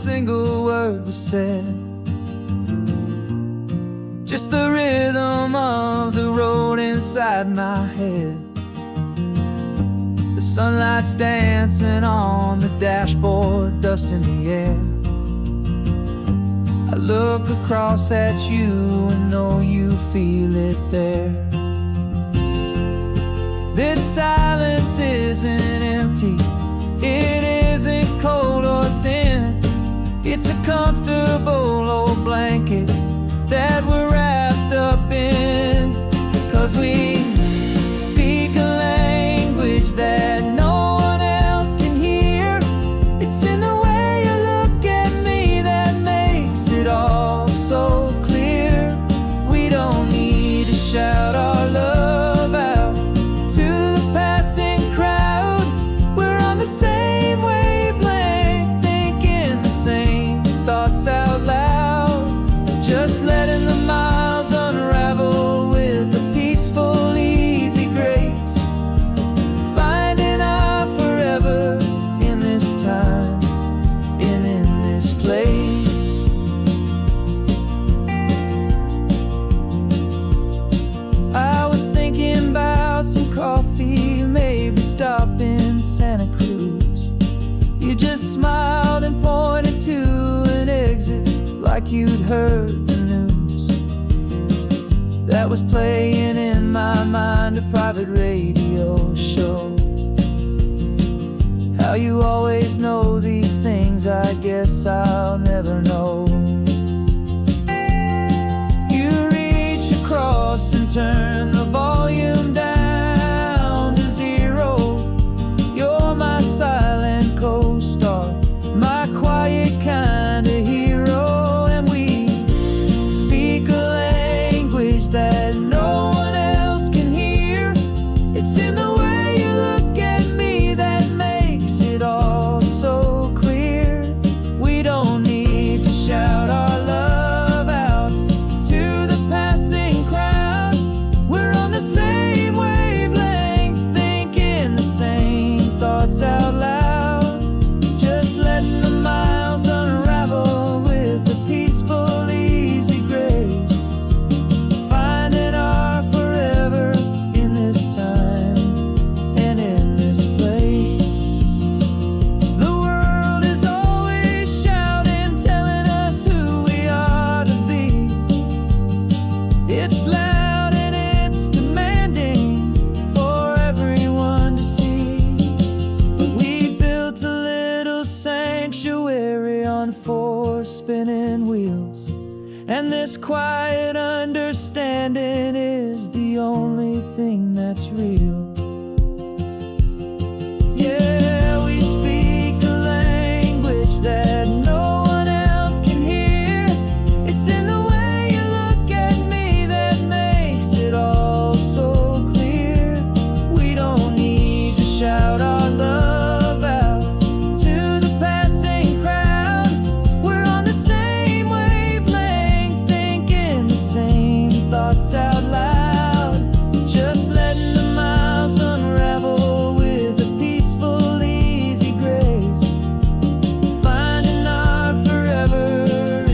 single word was said, just the rhythm of the road inside my head. The sunlight's dancing on the dashboard, dust in the air. I look across at you and know you feel it there. This silence isn't empty, it isn't cold or thin. It's a comfortable old blanket that we're wrapped up in. 'Cause we speak a language that no one else can hear. It's in the way you look at me that makes it all so clear. We don't need to shout our love out to the passing crowd. We're on the same wavelength, thinking the same thoughts out loud. Just letting the miles unravel with a peaceful, easy grace. Finding our forever in this time and in this place. I was thinking about some coffee, maybe stop in Santa Cruz. You just smiled and pointed to an exit like you'd heard the news. That was playing in my mind, a private radio show. How you always know these things, I guess I'll never know. You reach across and turn the volume down to 0. You're my silent co-star, my quiet kind of hero. And we speak a language that no one else can hear. It's in the way you look at me that makes it all so clear. We don't need to shout our love out to the passing crowd. We're on the same wavelength, thinking the same thoughts out loud. Just letting the miles unravel with a peaceful, easy grace. Finding our forever in this time and in this place. The world is always shouting, telling us who we are to be. It's loud and it's demanding for everyone to see. But we built a little sanctuary on 4 spinning wheels, and this quiet understanding is the only thing that's real. Yeah, we speak a language that no one else can hear. It's in the way you look at me that makes it all so clear. We don't need to shout our love out to the passing crowd. We're on the same wavelength, thinking the same thoughts out loud. Just letting the miles unravel with a peaceful, easy grace. Finding our forever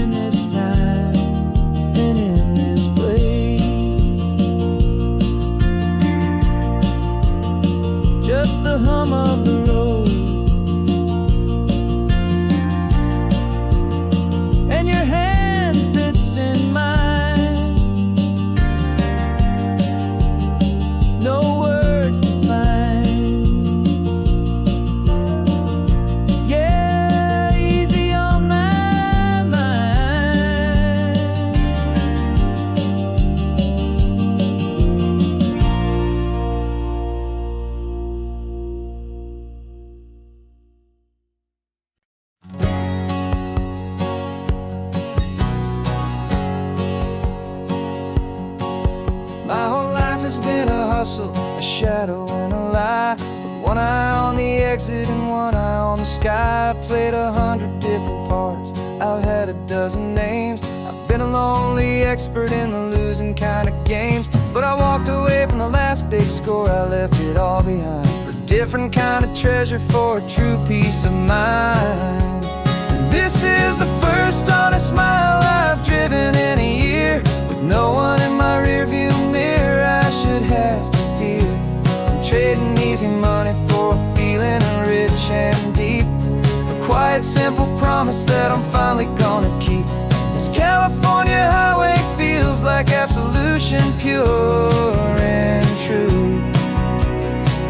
in this time and in this place. Just the hum of the road and your hand fits in mine. No words to find. Yeah, easy on my mind. My whole life has been a hustle, a shadow and a lie. With one eye on the exit and one eye on the sky. I played 100 different parts, I've had a dozen names. I've been a lonely expert in the losing kind of games. But I walked away from the last big score, I left it all behind. For a different kind of treasure, for a true peace of mind. And this this is the first honest mile I've driven in a year, with no one in my rearview mirror I should have to fear. I'm trading easy money for a feeling rich and deep, a quiet, simple promise that I'm finally gonna keep. This California highway feels like absolution, pure and true.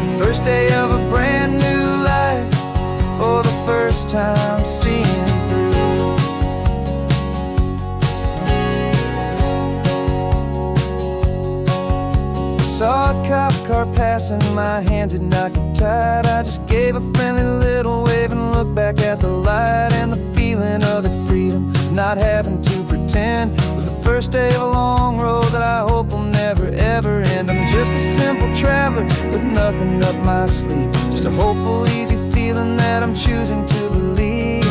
The first day of a brand new life, for the first time seeing through. I saw a cop car passing, my hands had not got tied. I just gave a friendly little wave and looked back at the light, and the feeling of the freedom, not having to pretend, was the first day of a long road that I hope will never ever end. I'm just a simple traveler with nothing up my sleeve, just a hopeful, easy feeling that I'm choosing to believe.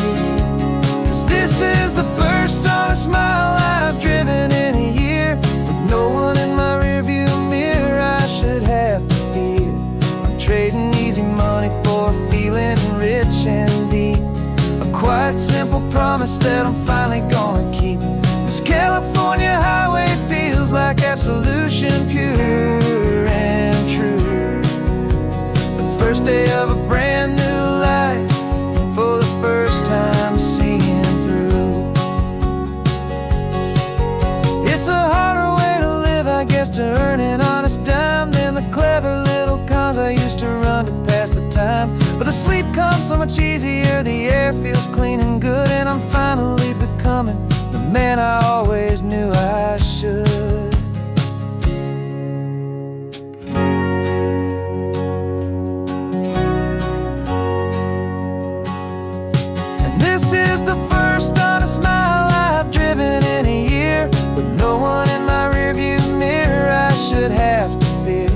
'Cause this is the first honest mile I've driven in a year, with no one in my rearview mirror I should have to fear. I'm trading easy money for a feeling rich and deep, a quiet, simple promise that I'm finally gonna keep. This California highway feels like absolution, pure and true. The first day of a brand new life, for the first time seeing through. It's a harder way to live, I guess, to earn an honest dime than the clever little cons I used to run to pass the time. But the sleep comes so much easier, the air feels clean and good, and I'm finally becoming the man I always knew I should. And this is the first honest mile I've driven in a year, with no one in my rearview mirror I should have to fear.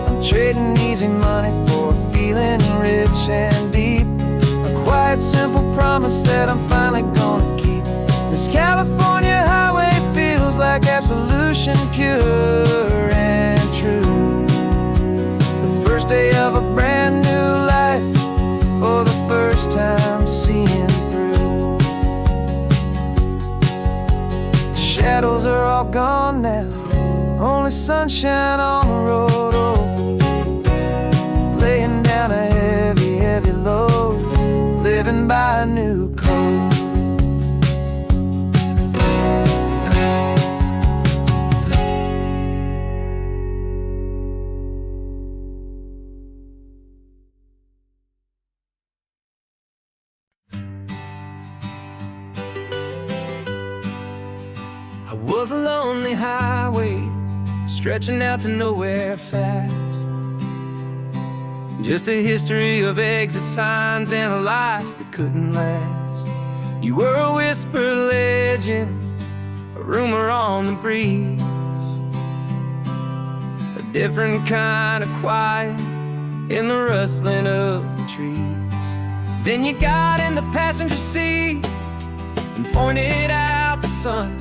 I'm trading easy money for a feeling rich and deep, a quiet, simple promise that I'm finally gonna keep. This California highway feels like absolution, pure and true. The first day of a brand new life, for the first time seeing through. The shadows are all gone now, only sunshine on the road. Oh, laying down a heavy, heavy load, living by a new code. I was a lonely highway, stretching out to nowhere fast. Just a history of exit signs and a life that couldn't last. You were a whisper legend, a rumor on the breeze, a different kind of quiet in the rustling of the trees. Then you got in the passenger seat and pointed out the sun,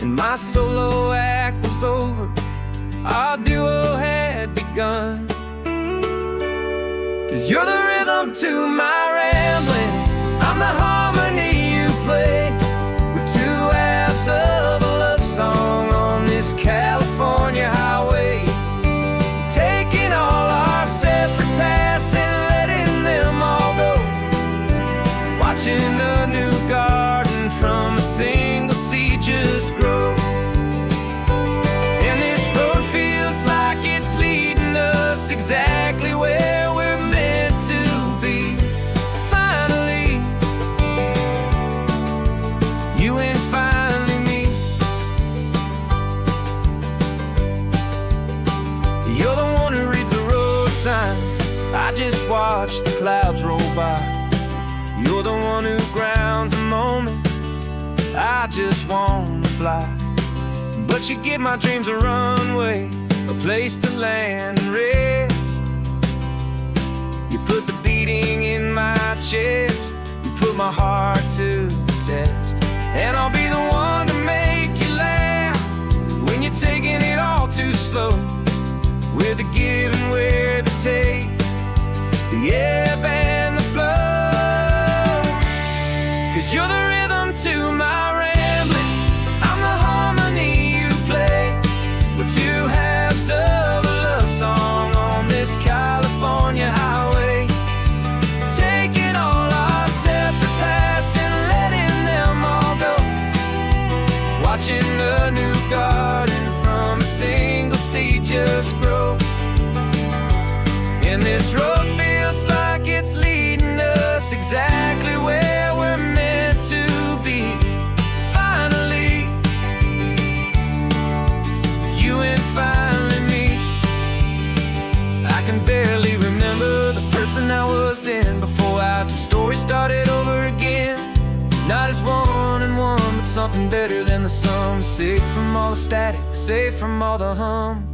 and my solo act was over, our duo had begun. 'Cause you're the rhythm to my rambling, I'm the harmony you play. We're two halves of a love song on this California highway, taking all our separate paths and letting them all go, watching the new garden from a single seed just grow. And this road feels like it's leading us exactly where we're meant to be. Finally, you and finally me. You're the one who reads the road signs, I just watch the clouds roll by. You're the one who grounds a moment, I just wanna fly. But you give my dreams a runway, a place to land and rest. You put the beating in my chest, you put my heart to the test. And I'll be the one to make you laugh when you're taking it all too slow. We're the give and we're the take, the ebb and the flow. 'Cause you're the something better than the sum. Safe from all the static, safe from all the hum.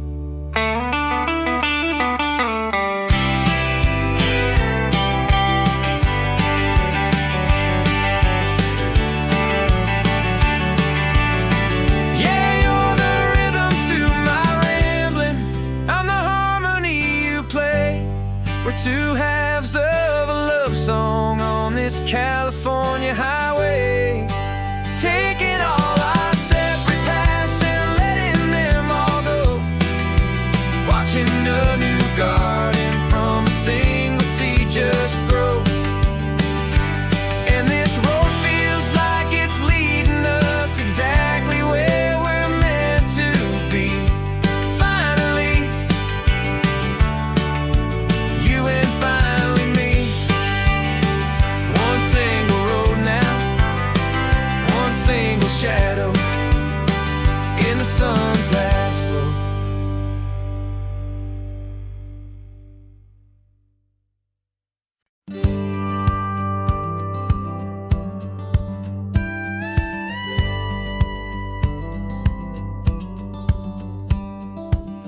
We're two halves of a love song on this California highway, taking all our separate paths and letting them all go, watching a new garden from a single seed just grow. And this road feels like it's leading us exactly where we're meant to be. Finally, you and finally me. One single road now, one single shadow in the sun's last glow.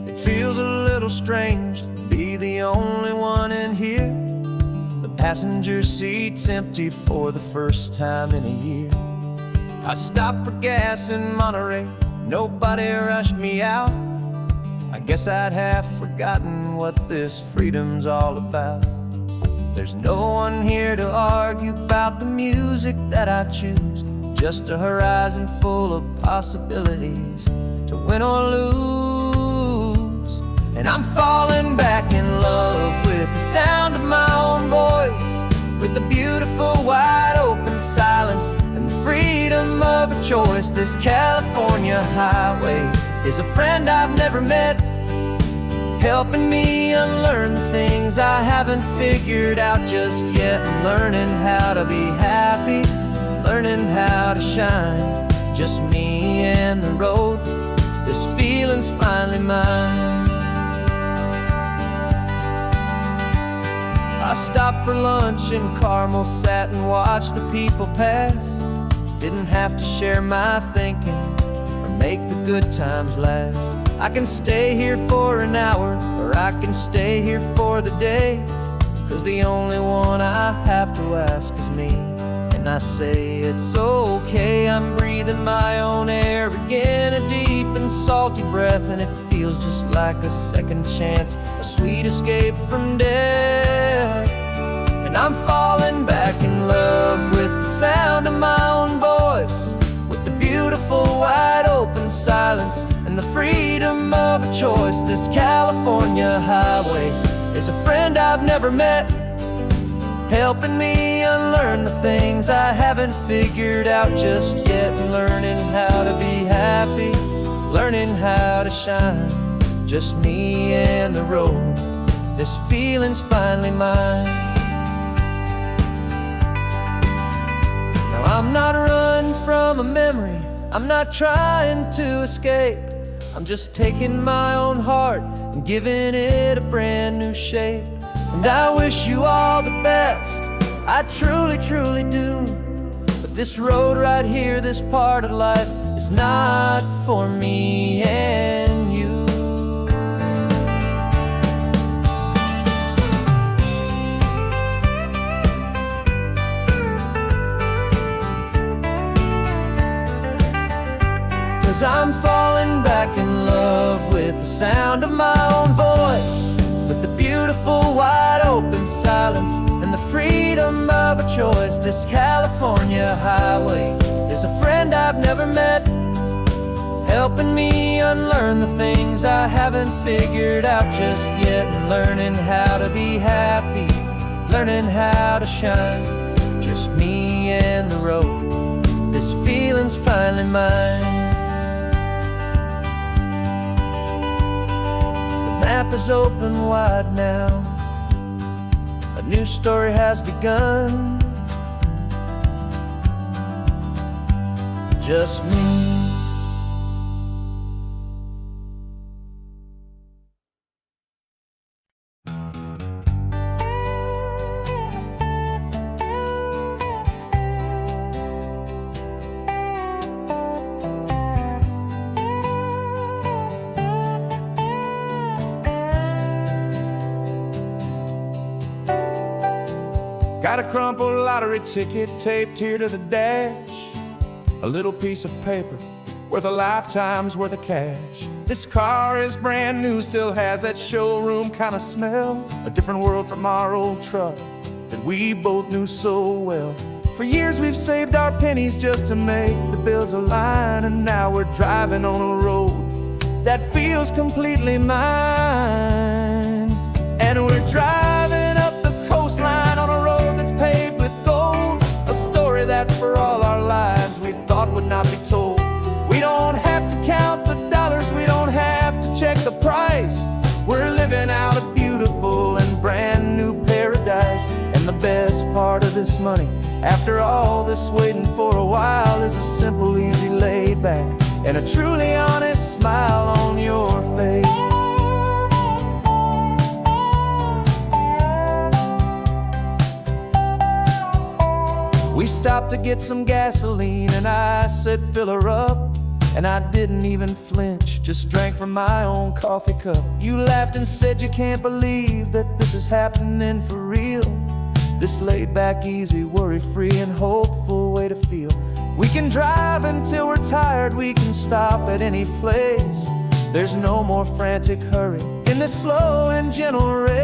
It feels a little strange to be the only one in here. The passenger seat's empty for the first time in a year. I stopped for gas in Monterey, nobody rushed me out. I guess I'd have forgotten what this freedom's all about. There's no one here to argue about the music that I choose, just a horizon full of possibilities to win or lose. And I'm falling back in love with the sound of my own voice, with the beautiful wide open silence and the freedom of a choice. This California highway is a friend I've never met, helping me unlearn the things I haven't figured out just yet. I'm learning how to be happy, learning how to shine, just me and the road. This feeling's finally mine. I stopped for lunch in Carmel, sat and watched the people pass. Didn't have to share my thinking or make the good times last. I can stay here for an hour, or I can stay here for the day, 'cause the only one I have to ask is me. And I say it's okay, I'm breathing my own air again, a deep and salty breath, and it feels just like a second chance, a sweet escape from death. And I'm falling back in love with the sound of my own voice, with the beautiful wide open silence and the freedom of a choice. This California highway is a friend I've never met, helping me unlearn the things I haven't figured out just yet. Learning how to be happy, learning how to shine, just me and the road. This feeling's finally mine. Now I'm not running from a memory, I'm not trying to escape. I'm just taking my own heart and giving it a brand new shape. And I wish you all the best, I truly, truly do. But this road right here, this part of life, is not for me and you. 'Cause I'm falling back in love with the sound of my own voice, with the beautiful wide open silence and the freedom of a choice. This California highway is a friend I've never met, helping me unlearn the things I haven't figured out just yet. And learning how to be happy, learning how to shine, just me and the road. This feeling's finally mine. The map is open wide now, a new story has begun, just me. Got a crumpled lottery ticket taped here to the dash, a little piece of paper worth a lifetime's worth of cash. This car is brand new, still has that showroom kind of smell, a different world from our old truck that we both knew so well. For years we've saved our pennies just to make the bills align, and now we're driving on a road that feels completely mine. And we're driving up the coastline on a road that's paved with gold, a story that for all our lives we thought would not be told. We don't have to count the dollars, we don't have to check the price. We're living out a beautiful and brand new paradise. And the best part of this money, after all this waiting for a while, is a simple, easy, laid back, and a truly honest smile on your face. We stopped to get some gasoline, and I said, fill her up. And I didn't even flinch, just drank from my own coffee cup. You laughed and said you can't believe that this is happening for real. This laid back, easy, worry-free and hopeful way to feel. We can drive until we're tired, we can stop at any place. There's no more frantic hurry in this slow and gentle race.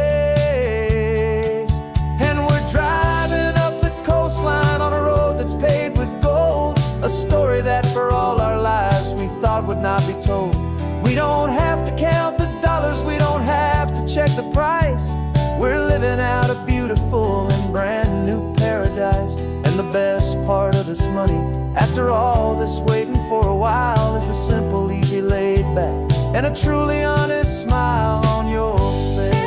And we're driving up the coastline on a road that's paved with gold, a story that for all our lives we thought would not be told. We don't have to count the dollars, we don't have to check the price. We're living out a beautiful and brand new paradise. And the best part of this money, after all this waiting for a while, is the simple, easy, laid back, and a truly honest smile on your face.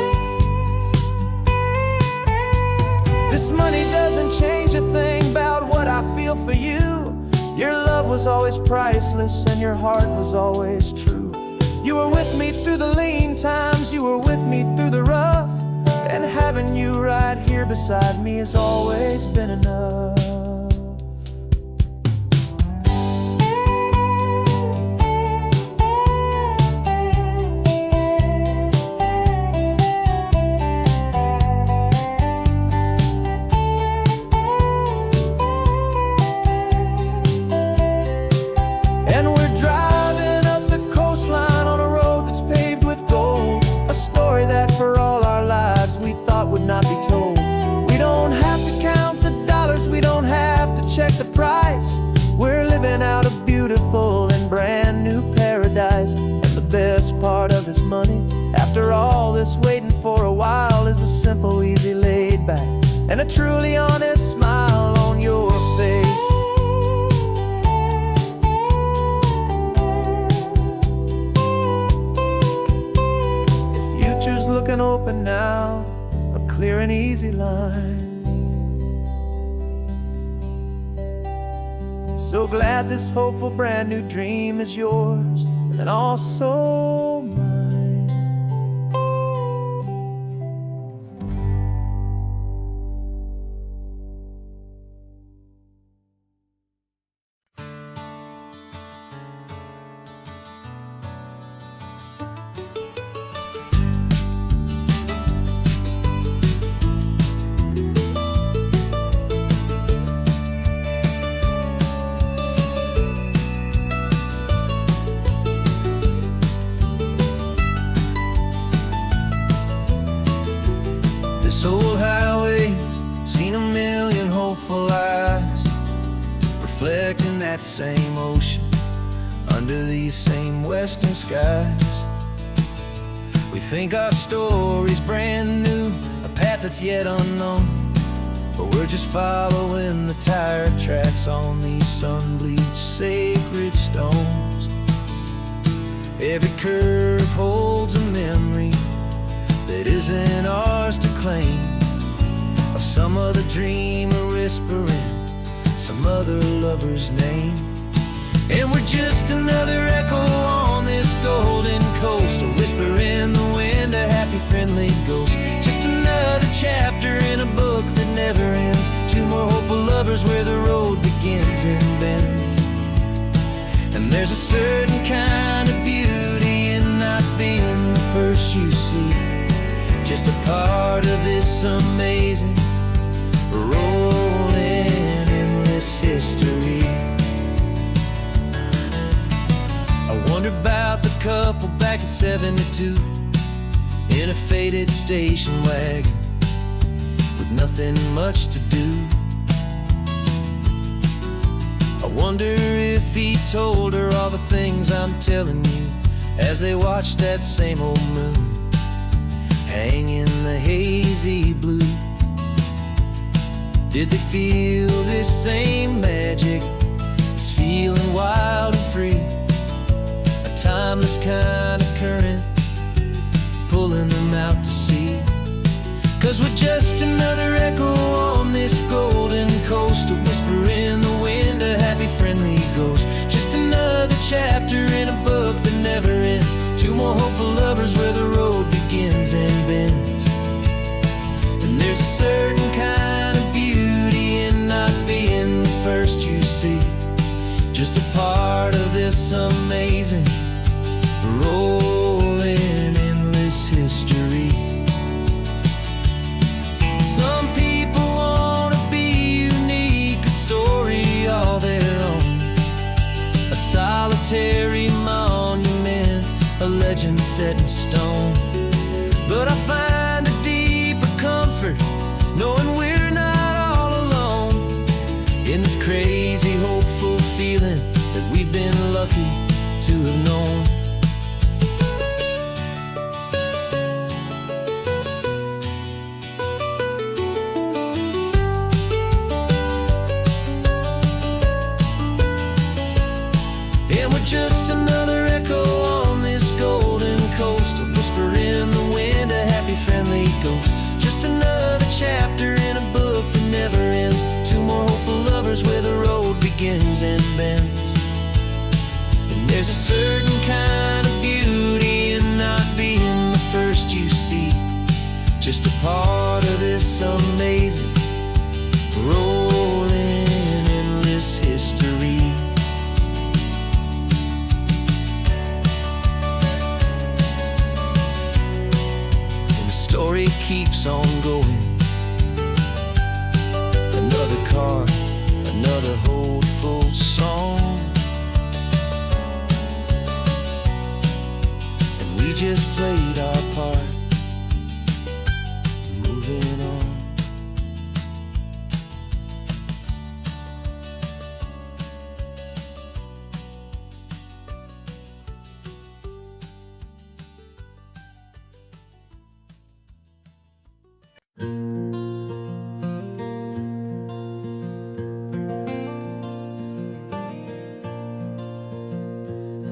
This money doesn't change a thing about what I feel for you. Your love was always priceless and your heart was always true. You were with me through the lean times, you were with me through the rough, and having you right here beside me has always been enough. Not be told. We don't have to count the dollars, we don't have to check the price. We're living out a beautiful and brand new paradise. And the best part of this money, after all this waiting for a while, is the simple, easy, laid back, and a truly honest smile on your face. The future's looking open now, clear and easy line. So glad this hopeful brand new dream is yours, and also mine. This old highway's seen a million hopeful eyes, reflecting that same ocean under these same western skies. We think our story's brand new, a path that's yet unknown, but we're just following the tire tracks on these sun-bleached sacred stones. Every curve holds a memory that isn't ours to claim, of some other dreamer whispering some other lover's name. And we're just another echo on this golden coast, a whisper in the wind, a happy friendly ghost. Just another chapter in a book that never ends, two more hopeful lovers where the road begins and bends. And there's a certain kind of beauty in not being the first you see, just a part of this amazing road. wonder about the couple back in '72 in a faded station wagon with nothing much to do. I wonder if he told her all the things I'm telling you as they watched that same old moon hang in the hazy blue. Did they feel this same magic, this feeling wild and free, a timeless kind of current pulling them out to sea? 'Cause we're just another echo on this golden coast, a whisper in the wind, a happy friendly ghost. Just another chapter in a book that never ends, two more hopeful lovers where the road begins and bends. And there's a certain kind of beauty in not being the first you see, just a part of this amazing rolling endless history. Some people want to be unique, a story all their own, a solitary monument, a legend set in stone. But I find a deeper comfort knowing we're not all alone in this crazy hopeful feeling that we've been lucky to have known. And we're just another echo on this golden coast, a whisper in the wind, a happy friendly ghost. Just another chapter in a book that never ends, two more hopeful lovers where the road begins and bends. And there's a certain kind of beauty in not being the first you see, just a part of this amazing rolling endless history. Story keeps on going. Another card, another hopeful song, and we just played our part, moving on.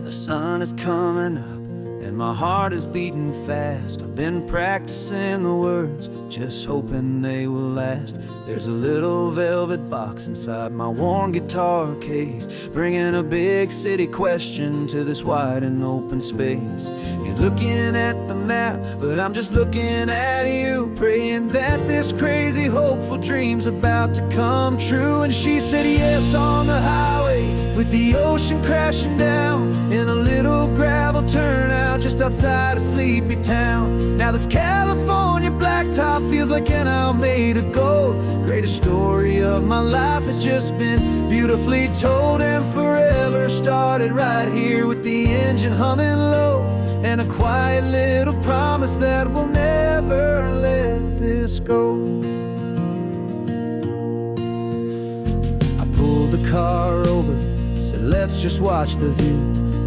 The sun is coming up and my heart is beating fast. I've been practicing the words, just hoping they will last. There's a little velvet box inside my worn guitar case, bringing a big city question to this wide and open space. You're looking at the map, but I'm just looking at you, praying that this crazy hopeful dream's about to come true. And she said yes on the highway with the ocean crashing down in a little gravel turnout just outside a sleepy town. Now this California blacktop feels like an owl made of gold. Greatest story of my life has just been beautifully told, and forever started right here with the engine humming low, and a quiet little promise that we'll never let this go. I pulled the car over, said let's just watch the view.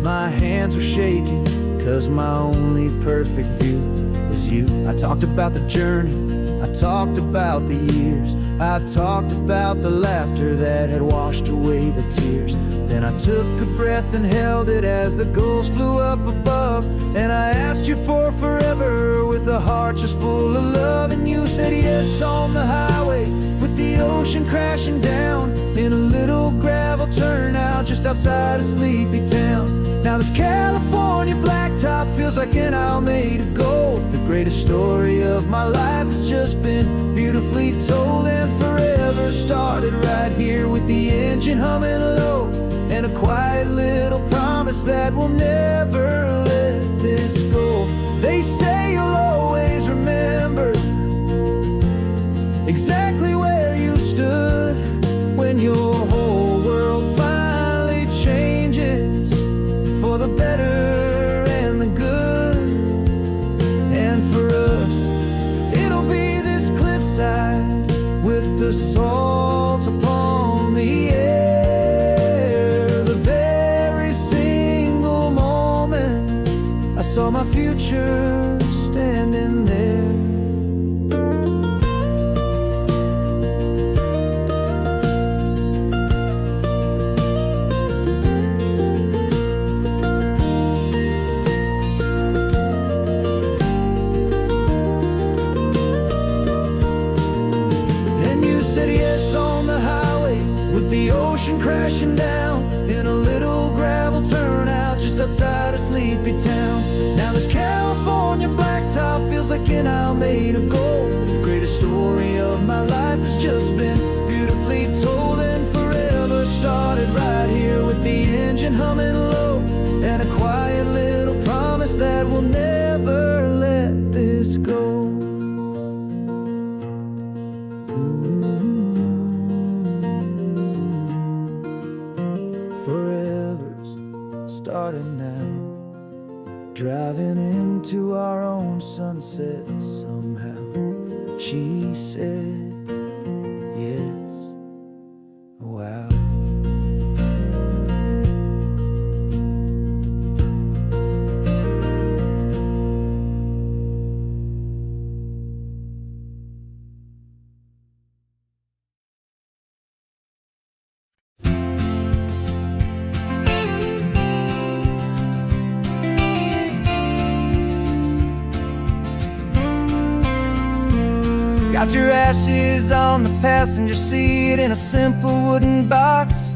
My hands were shaking, 'cause my only perfect view was you. I talked about the journey, I talked about the years, I talked about the laughter that had washed away the tears. Then I took a breath and held it as the gulls flew up above, and I asked you for forever with a heart just full of love. And you said yes on the highway with the ocean crashing down in a little gravel turnout just outside a sleepy town. Now this California blacktop feels like an owl made of gold. The greatest story of my life has just been beautifully told, and forever started right here with the engine humming low, and a quiet little promise that we'll never let this go. They say you'll always remember exactly where you stood when your whole world finally changes for the better. my future standing there. And you said yes on the highway, with the ocean crashing down in a little gravel turnout just outside a sleepy town. Now this California blacktop feels like an isle made of gold. The greatest story of my life has just been beautifully told, and forever started right here with the engine humming low, and a quiet little promise that we'll never let this go. Forever's starting now, driving into our own sunset somehow. She said yes, wow. Got your ashes on the passenger seat in a simple wooden box.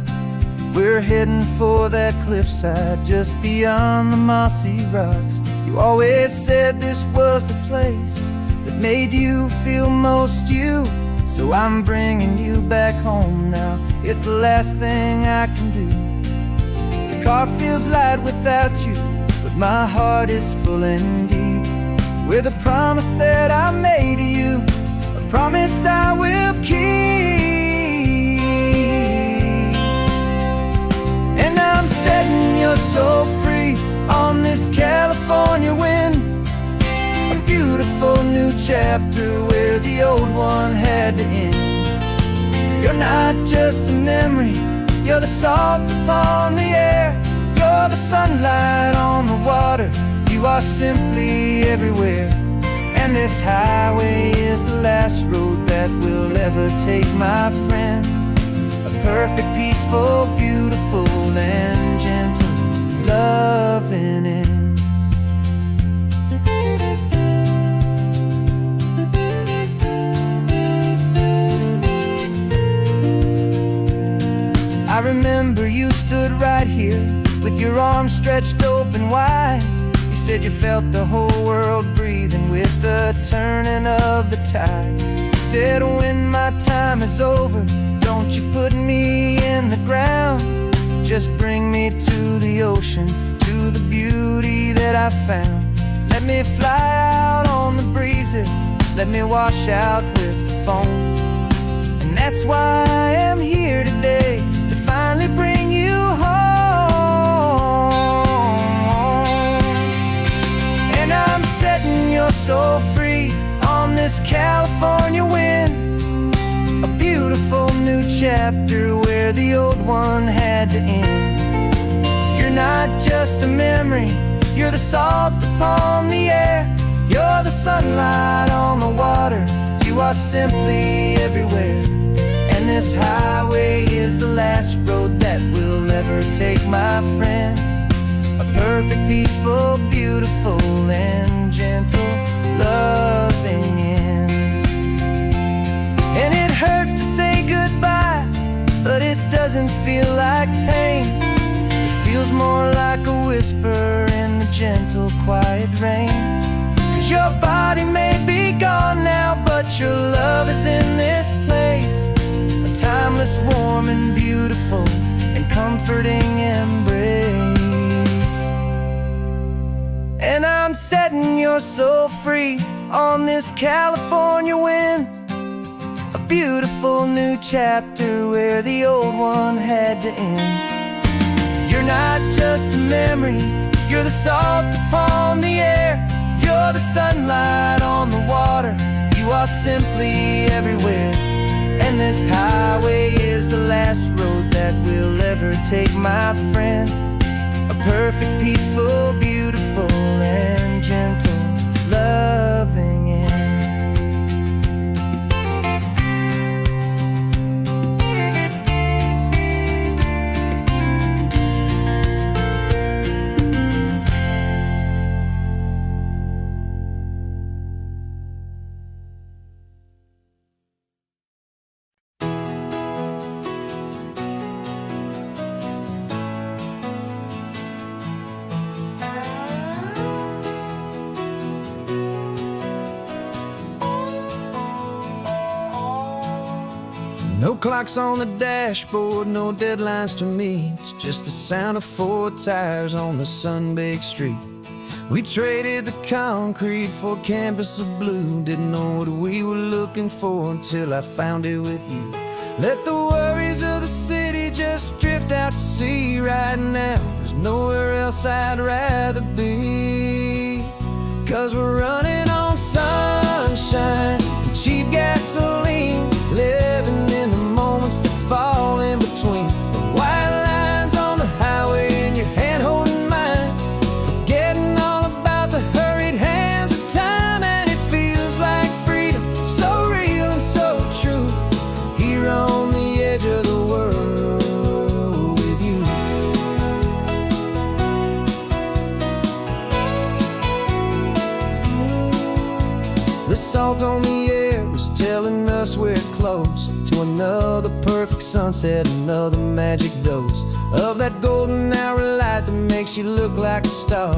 We're heading for that cliffside just beyond the mossy rocks. You always said this was the place that made you feel most you, so I'm bringing you back home now. It's the last thing I can do. The car feels light without you, but my heart is full and deep with a promise that I made to you, promise I will keep. And I'm setting your soul free on this California wind, a beautiful new chapter where the old one had to end. You're not just a memory, you're the salt upon the air, you're the sunlight on the water, you are simply everywhere. And this highway is the last road that we'll ever take, my friend. A perfect, peaceful, beautiful, and gentle loving end. I remember you stood right here with your arms stretched open wide. You said you felt the whole world breathing with the turning of the tide. You said when my time is over, don't you put me in the ground, just bring me to the ocean, to the beauty that I found. Let me fly out on the breezes, let me wash out with the foam. And that's why I am here today, to finally bring you home. I'm setting your soul free on this California wind, a beautiful new chapter where the old one had to end. You're not just a memory, you're the salt upon the air, you're the sunlight on the water, you are simply everywhere. And this highway is the last road that we'll ever take, my friend. A perfect, peaceful, beautiful, and gentle loving end. And it hurts to say goodbye, but it doesn't feel like pain. It feels more like a whisper in the gentle, quiet rain. 'Cause your body may be gone now, but your love is in this place, a timeless, warm, and beautiful, and comforting embrace. And I'm setting your soul free on this California wind, a beautiful new chapter where the old one had to end. You're not just a memory, you're the salt upon the air, you're the sunlight on the water, you are simply everywhere. And this highway is the last road that we'll ever take, my friend. A perfect, peaceful, beautiful, and No clocks on the dashboard, no deadlines to meet. It's just the sound of 4 tires on the sun-baked street. We traded the concrete for a canvas of blue. Didn't know what we were looking for until I found it with you. Let the worries of the city just drift out to sea right now. There's nowhere else I'd rather be. 'Cause we're running on sunshine and cheap gasoline, living in the moments that fall in between. The white lines on the highway and your hand holding mine, forgetting all about the hurried hands of time. And it feels like freedom, so real and so true, here on the edge of the world with you. The salt on the air was telling us we're close to another perfect sunset, another magic dose of that golden hour light that makes you look like a star,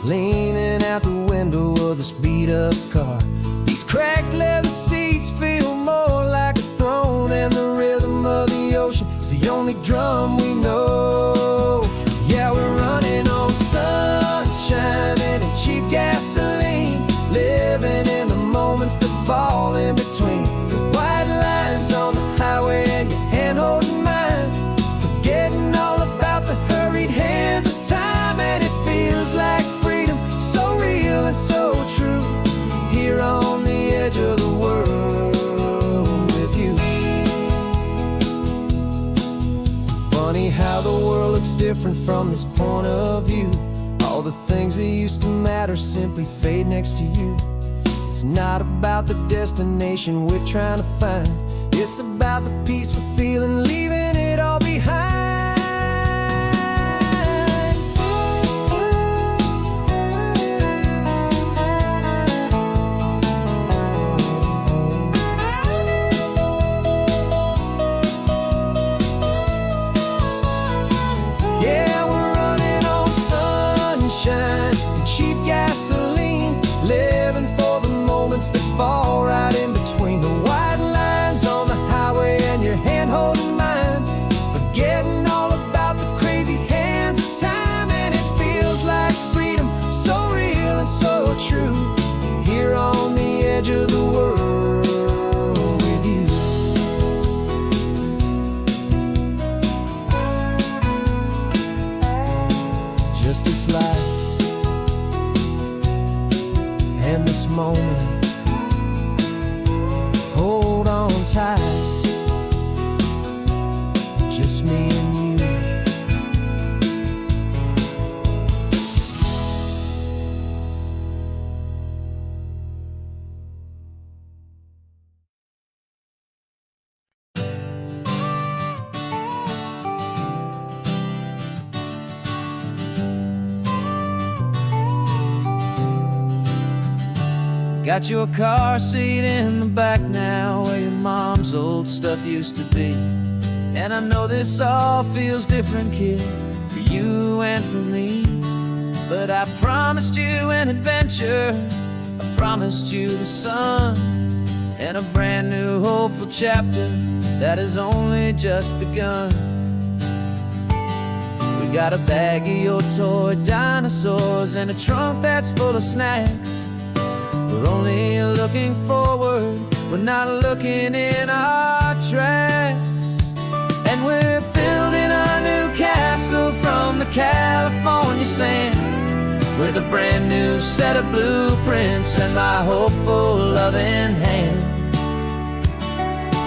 leaning out the window of this beat-up car. These cracked leather seats feel more like a throne, and the rhythm of the ocean is the only drum we know. Yeah, we're running on sunshine and cheap gasoline, living in the moments that fall in between. The white lines on the highway and your hand holding mine, forgetting all about the hurried hands of time. And it feels like freedom, so real and so true, here on the edge of the world with you. Funny how the world looks different from this point of view. All the things that used to matter simply fade next to you. It's not about the destination we're trying to find, it's about the peace we're feeling, leaving it all behind. Yeah, we're running on sunshine and cheap gasoline, living for the moments that fall right in between. The white lines on the highway and your hand holding mine, forgetting all about the crazy hands of time. And it feels like freedom, so real and so true, here on the edge of the world with you. Just this life and this moment, hold on tight, just me and you. Got your car seat in the back now, where your mom's old stuff used to be. And I know this all feels different, kid, for you and for me. But I promised you an adventure, I promised you the sun, and a brand new hopeful chapter that has only just begun. We got a bag of your toy dinosaurs and a trunk that's full of snacks. We're only looking forward, we're not looking in our tracks. And we're building a new castle from the California sand, with a brand new set of blueprints and my hopeful loving hand.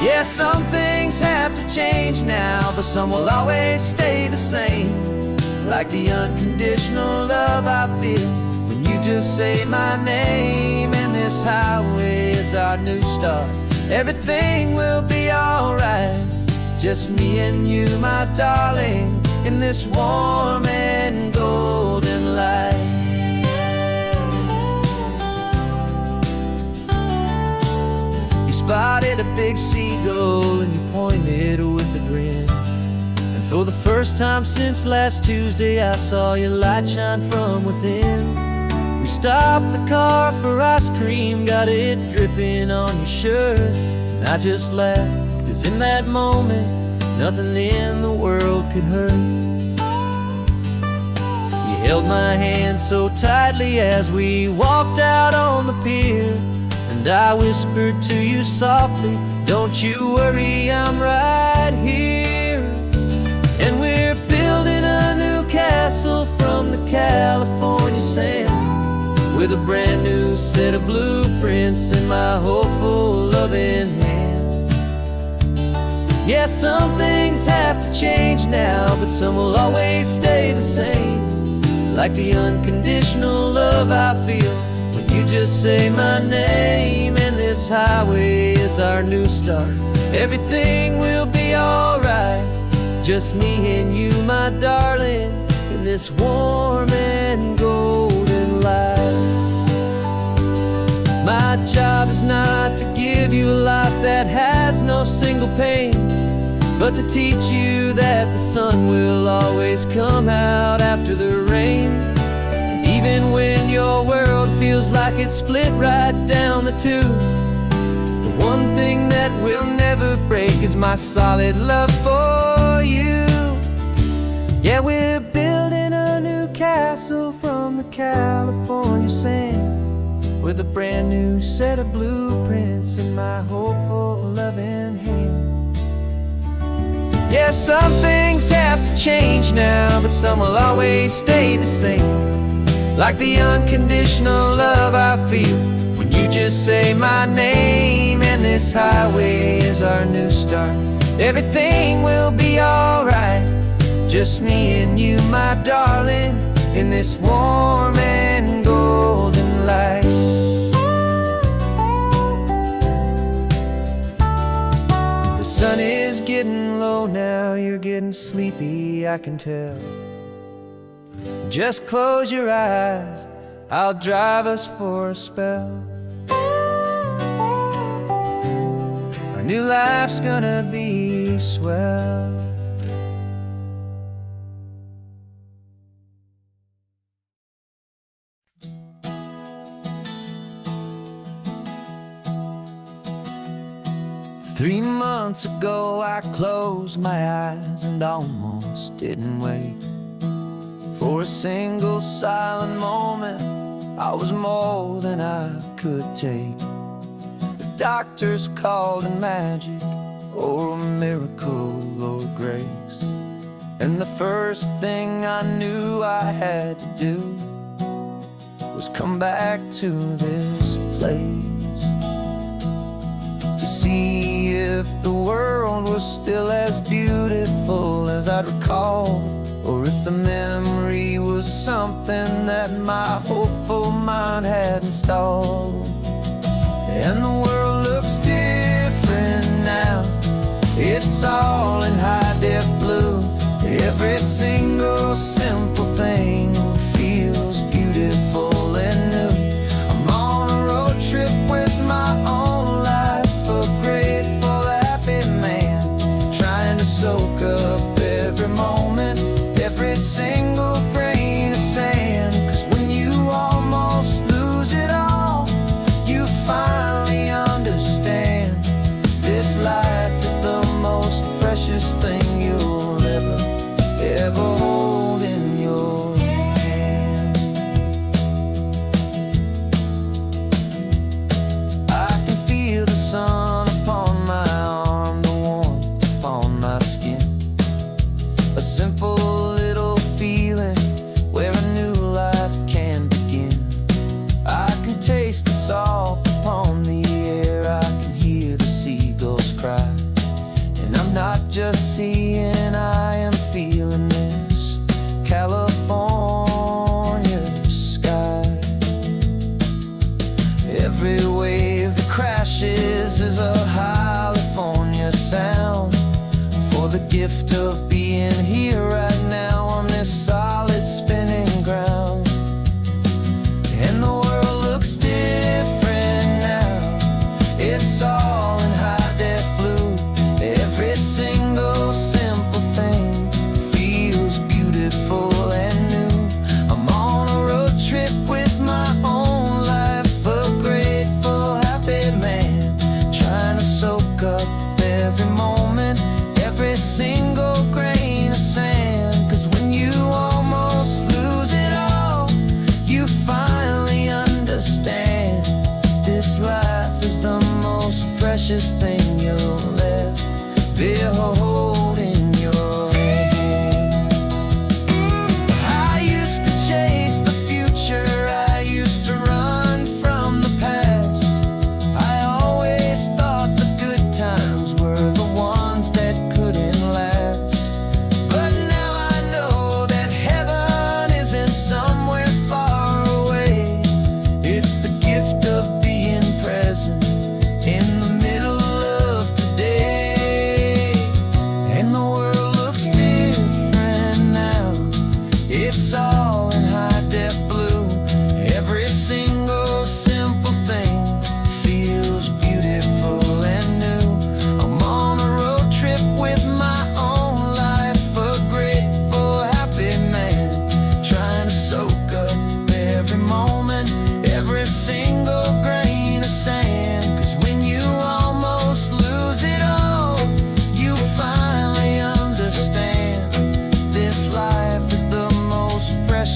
Yeah, some things have to change now, but some will always stay the same. Like the unconditional love I feel when you just say my name. And this highway is our new start, everything will be alright. Just me and you, my darling, in this warm and golden light. You spotted a big seagull and you pointed with a grin. And for the first time since last Tuesday, I saw your light shine from within. We stopped the car for ice cream, got it dripping on your shirt. And I just laughed, 'cause 'cause in that moment, nothing in the world could hurt. You held my hand so tightly as we walked out on the pier, and I whispered to you softly, don't you worry, I'm right here. And we're building a new castle from the California sand, with a brand new set of blueprints in my hopeful, loving hand. Yeah, some things have to change now, but some will always stay the same. Like the unconditional love I feel when you just say my name. And this highway is our new start. Everything will be alright, just me and you, my darling, in this warm and golden light. My job is not to give you a life that has no single pain, but to teach you that the sun will always come out after the rain. And even when your world feels like it's split right down the two, the one thing that will never break is my solid love for you. Yeah, we're building a new castle from the California sand, with a brand new set of blueprints in my hopeful, loving hand. Yeah, some things have to change now, but some will always stay the same. Like the unconditional love I feel when you just say my name. And this highway is our new start. Everything will be alright, just me and you, my darling, in this warm and golden light. The sun is getting low now, you're getting sleepy, I can tell. Just close your eyes, I'll drive us for a spell. Our new life's gonna be swell. Three months ago I closed my eyes and almost didn't wake. For a single silent moment, I was more than I could take. The doctors called it magic, or a miracle, or grace. And the first thing I knew I had to do was come back to this place, to see if the world was still as beautiful as I'd recall, or if the memory was something that my hopeful mind had installed. And the world looks different now, it's all in high-def blue. Every single simple thing feels beautiful and new. I'm on a road trip with my own life, a grateful, happy man, trying to soak up every moment, every single grain of sand. 'Cause when you almost lose it all, you finally understand this life is the most precious thing you'll ever hold in your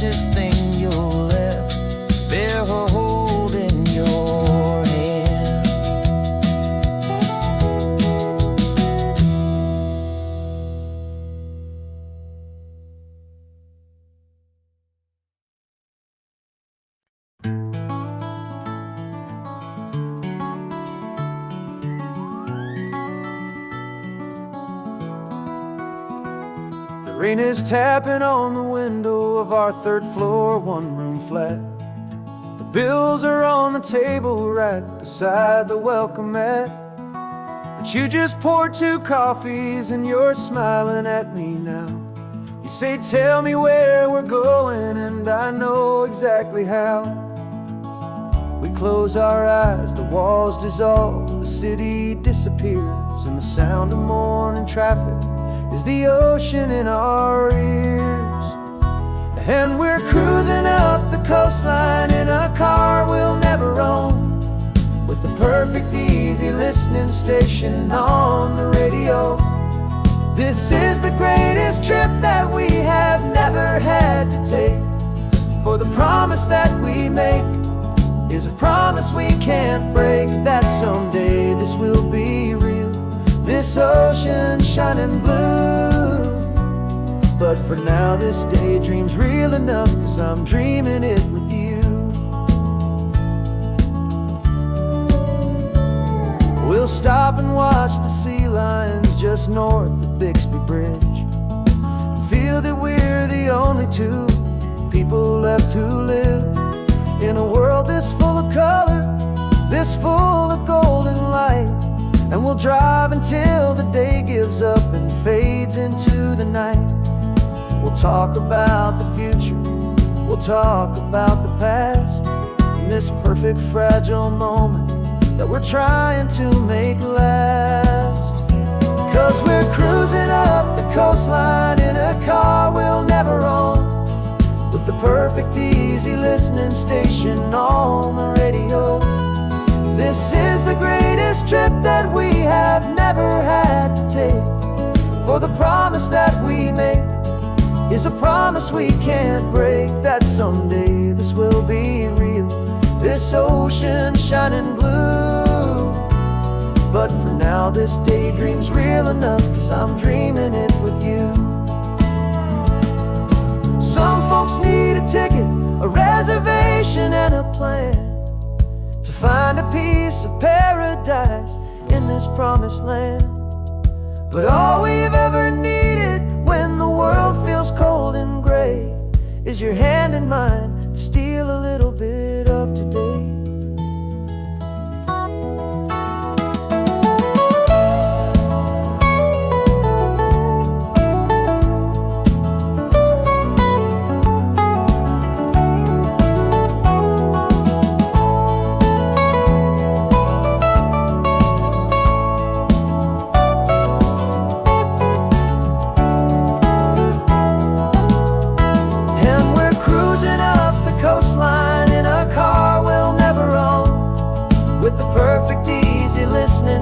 precious thing you'll ever hold in your hand. The rain is tapping on the window of our third floor, one-room flat. The bills are on the table right beside the welcome mat. But you just poured 2 coffees and you're smiling at me now. You say, tell me where we're going, and I know exactly how. We close our eyes, the walls dissolve, the city disappears, and the sound of morning traffic is the ocean in our ears. And we're cruising up the coastline in a car we'll never own, with the perfect easy listening station on the radio. This is the greatest trip that we have never had to take, for the promise that we make is a promise we can't break, that someday this will be real, this ocean shining blue. But for now this daydream's real enough, 'cause I'm dreaming it with you. We'll stop and watch the sea lions just north of Bixby Bridge, and feel that we're the only 2 people left who live in a world this full of color, this full of golden light. And we'll drive until the day gives up and fades into the night. We'll talk about the future, we'll talk about the past, in this perfect fragile moment that we're trying to make last. 'Cause we're cruising up the coastline in a car we'll never own, with the perfect easy listening station on the radio. This is the greatest trip that we have never had to take, for the promise that we make is a promise we can't break, that someday this will be real, this ocean shining blue. But for now this daydream's real enough, 'cause I'm dreaming it with you. Some folks need a ticket, a reservation and a plan, to find a piece of paradise in this promised land. But all we've ever needed when the world feels cold and gray is your hand in mine to steal a little bit of today.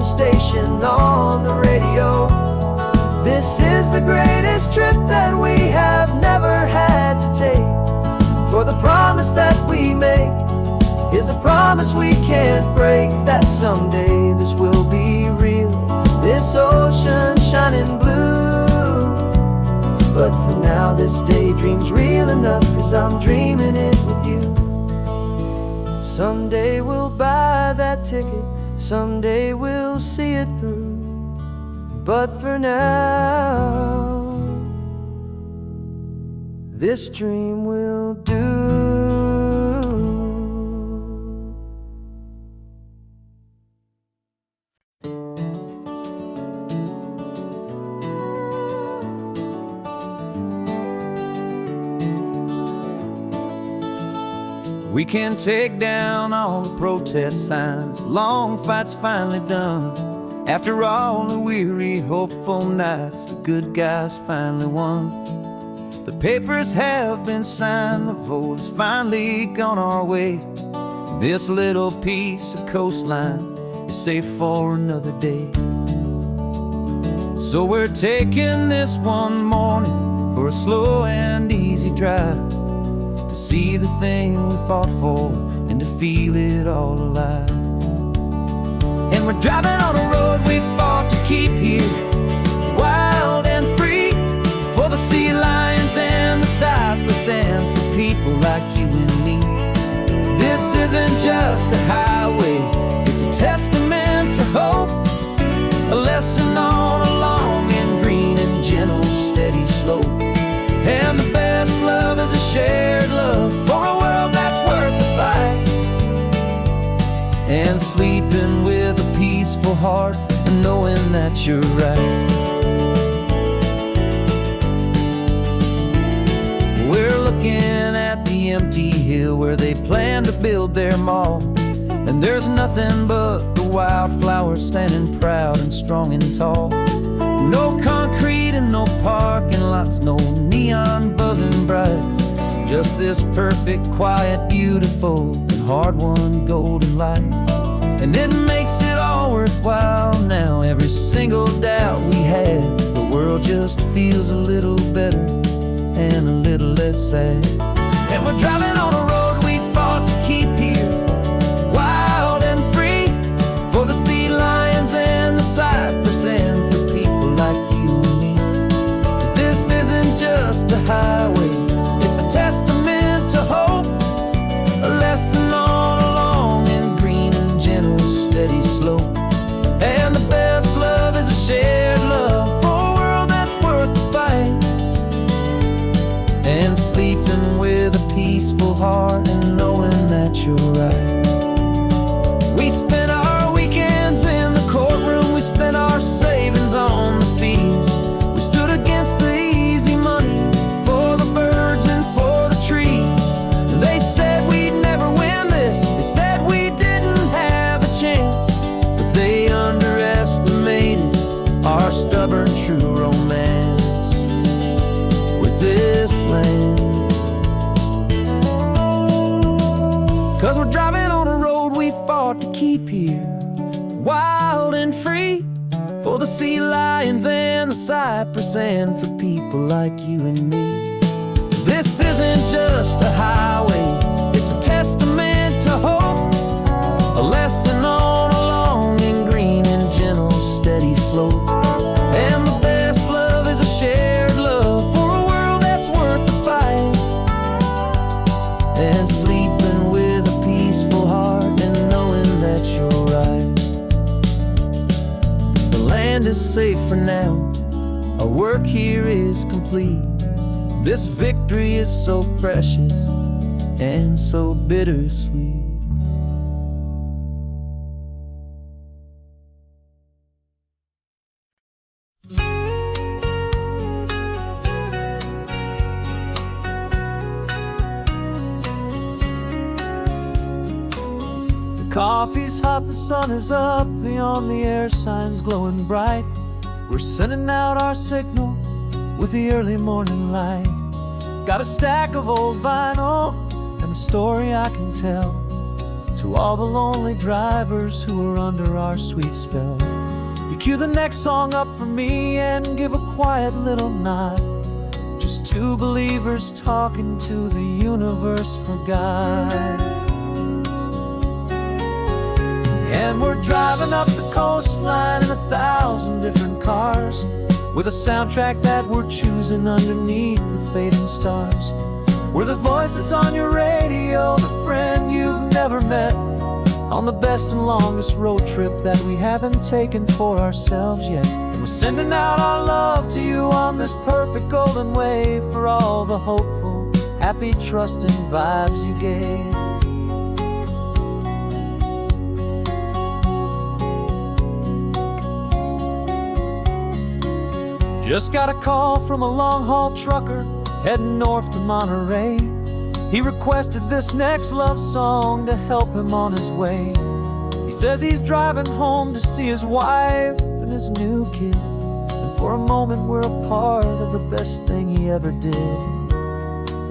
Station on the radio. This is the greatest trip that we have never had to take, for the promise that we make is a promise we can't break, that someday this will be real, this ocean shining blue. But for now this daydream's real enough, 'cause I'm dreaming it with you. Someday we'll buy that ticket, someday we'll see it through. But for now, this dream will do. We can take down all the protest signs, the long fight's finally done. After all the weary, hopeful nights, the good guys finally won. The papers have been signed, the vote's finally gone our way. This little piece of coastline is safe for another day. So we're taking this one morning for a slow and easy drive, see the thing we fought for and to feel it all alive. And we're driving on a road we fought to keep here, wild and free, for the sea lions and the cypress and for people like you and me. This isn't just a highway, it's a testament to hope, a lesson on a long and green and gentle steady slope. And the best love is a shared love for a world that's worth the fight, and sleeping with a peaceful heart and knowing that you're right. We're looking at the empty hill where they plan to build their mall, and there's nothing but the wildflowers standing proud and strong and tall. No concrete and no parking lots, no neon buzzing bright, just this perfect, quiet, beautiful, and hard-won golden light. And it makes it all worthwhile now, every single doubt we had. The world just feels a little better and a little less sad. And we're driving on a road we fought to keep here, wild and free, for the sea lions and the cypress and for people like you and me. This isn't just a highway, it's a testament to hope, a lesson on a long and green and gentle steady slope. And the best love is a shared love for a world that's worth the fight, and sleeping with a peaceful heart and knowing that you're right. We spent our weekends in the courtroom, we spent our savings on the fees. We stood against the easy money for the birds and for the trees. And they said we'd never win this, they said we didn't have a chance, but they underestimated our stubborn true romance with this land. 'Cause we're driving on a road we fought to keep here, wild and free, for the sea lions and the cypress and for people like you and me. This isn't just a highway, it's a testament to hope, a lesson on a long and green and gentle steady slope. And the best love is a shared love for a world that's worth the fight, and sleeping with a peaceful heart and knowing that you're right. The land is safe for now, our work here is complete. This victory is so precious and so bittersweet. Coffee's hot, the sun is up, the on-the-air sign's glowing bright. We're sending out our signal with the early morning light. Got a stack of old vinyl and a story I can tell to all the lonely drivers who are under our sweet spell. You cue the next song up for me and give a quiet little nod, just two believers talking to the universe for God. And we're driving up the coastline in 1,000 different cars, with a soundtrack that we're choosing underneath the fading stars. We're the voice that's on your radio, the friend you've never met, on the best and longest road trip that we haven't taken for ourselves yet. And we're sending out our love to you on this perfect golden wave, for all the hopeful, happy, trusting vibes you gave. Just got a call from a long-haul trucker heading north to Monterey. He requested this next love song to help him on his way. He says he's driving home to see his wife and his new kid, and for a moment we're a part of the best thing he ever did.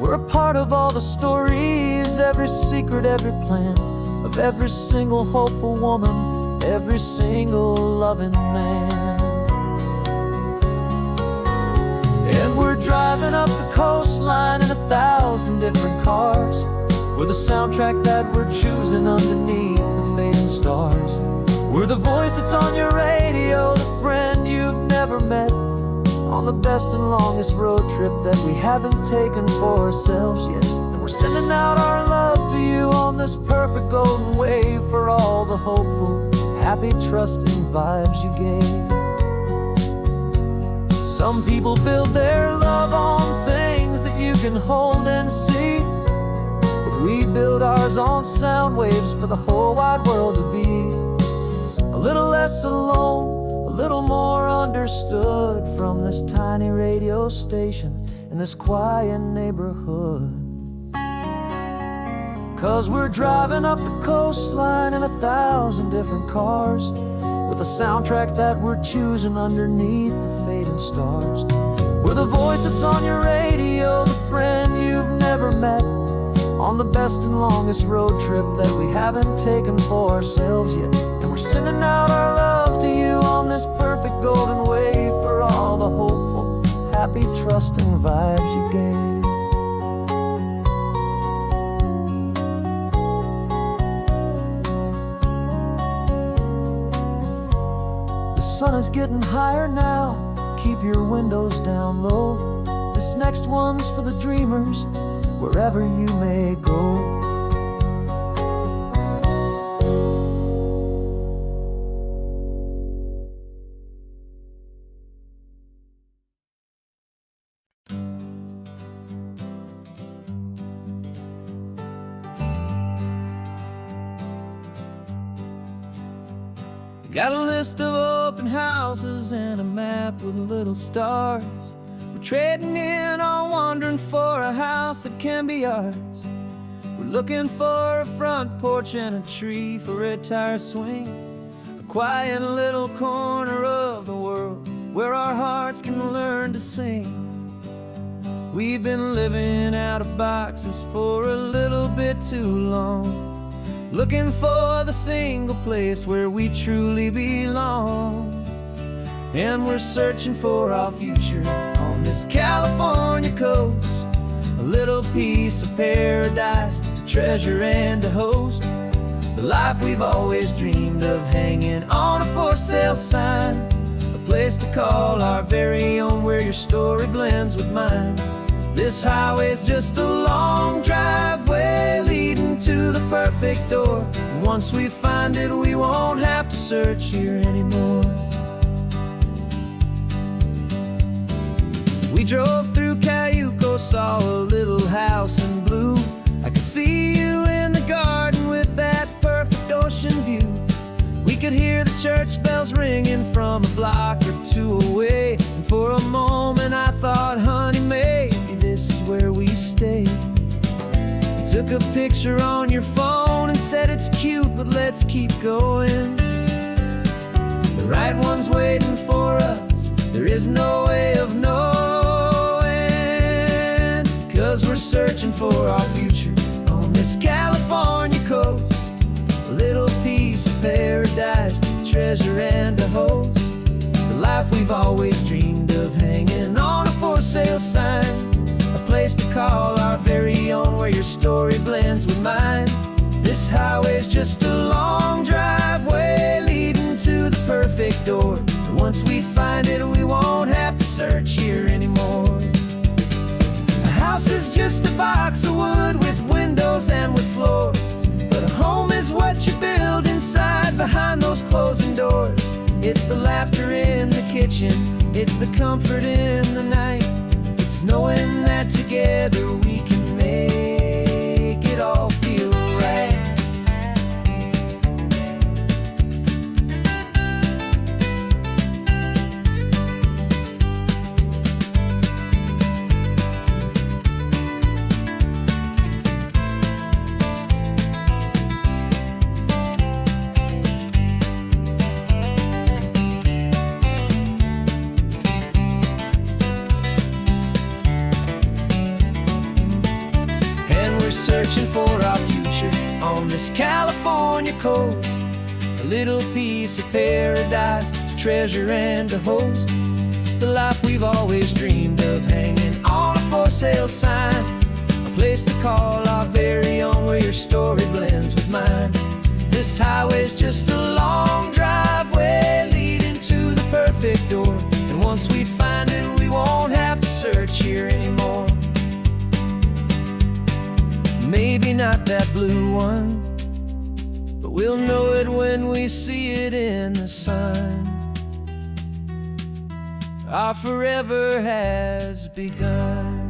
We're a part of all the stories, every secret, every plan, of every single hopeful woman, every single loving man. And we're we're driving up the coastline in 1,000 different cars. We're the soundtrack that we're choosing underneath the fading stars. We're the voice that's on your radio, the friend you've never met, on the best and longest road trip that we haven't taken for ourselves yet. And we're sending out our love to you on this perfect golden wave for all the hopeful, happy, trusting vibes you gave. Some people build their love on things that you can hold and see, but we build ours on sound waves for the whole wide world to be a little less alone, a little more understood from this tiny radio station in this quiet neighborhood. 'Cause we're driving up the coastline in 1,000 different cars, with a soundtrack that we're choosing underneath the fading stars. We're the voice that's on your radio, the friend you've never met, on the best and longest road trip that we haven't taken for ourselves yet. And we're sending out our love to you on this perfect golden wave for all the hopeful, happy, trusting vibes you gave. The sun is getting higher now, keep your windows down low. This next one's for the dreamers, wherever you may go. Got a list of open houses and a map with little stars. We're trading in our wandering for a house that can be ours. We're looking for a front porch and a tree for a tire swing, a quiet little corner of the world where our hearts can learn to sing. We've been living out of boxes for a little bit too long, looking for the single place where we truly belong. And we're searching for our future on this California coast, a little piece of paradise to treasure and to host, the life we've always dreamed of, hanging on a for sale sign, a place to call our very own where your story blends with mine. This highway's just a long driveway leading to the perfect door. And once we find it, we won't have to search here anymore. We drove through Cayuco, saw a little house in blue. I could see you in the garden with that perfect ocean view. We could hear the church bells ringing from a block or two away. And for a moment I thought, honey, maybe this is where we stay. You took a picture on your phone and said it's cute, but let's keep going. The right one's waiting for us, there is no way of knowing. 'Cause we're searching for our future on this California coast, a little piece of paradise to treasure and to host, the life we've always dreamed of, hanging on a for sale sign, a place to call our very own where your story blends with mine. This highway's just a long driveway leading to the perfect door. And once we find it, we won't have to search here anymore. A house is just a box of wood with windows and with floors, but a home is what you build inside behind those closing doors. It's the laughter in the kitchen, it's the comfort in the night, it's knowing that together we can make it all feel right. Searching for our future on this California coast, a little piece of paradise to treasure and to host, the life we've always dreamed of, hanging on a for sale sign, a place to call our very own, where your story blends with mine. This highway's just a long driveway leading to the perfect door, and once we find it, we won't have to search here anymore. Maybe not that blue one, but we'll know it when we see it in the sun. Our forever has begun.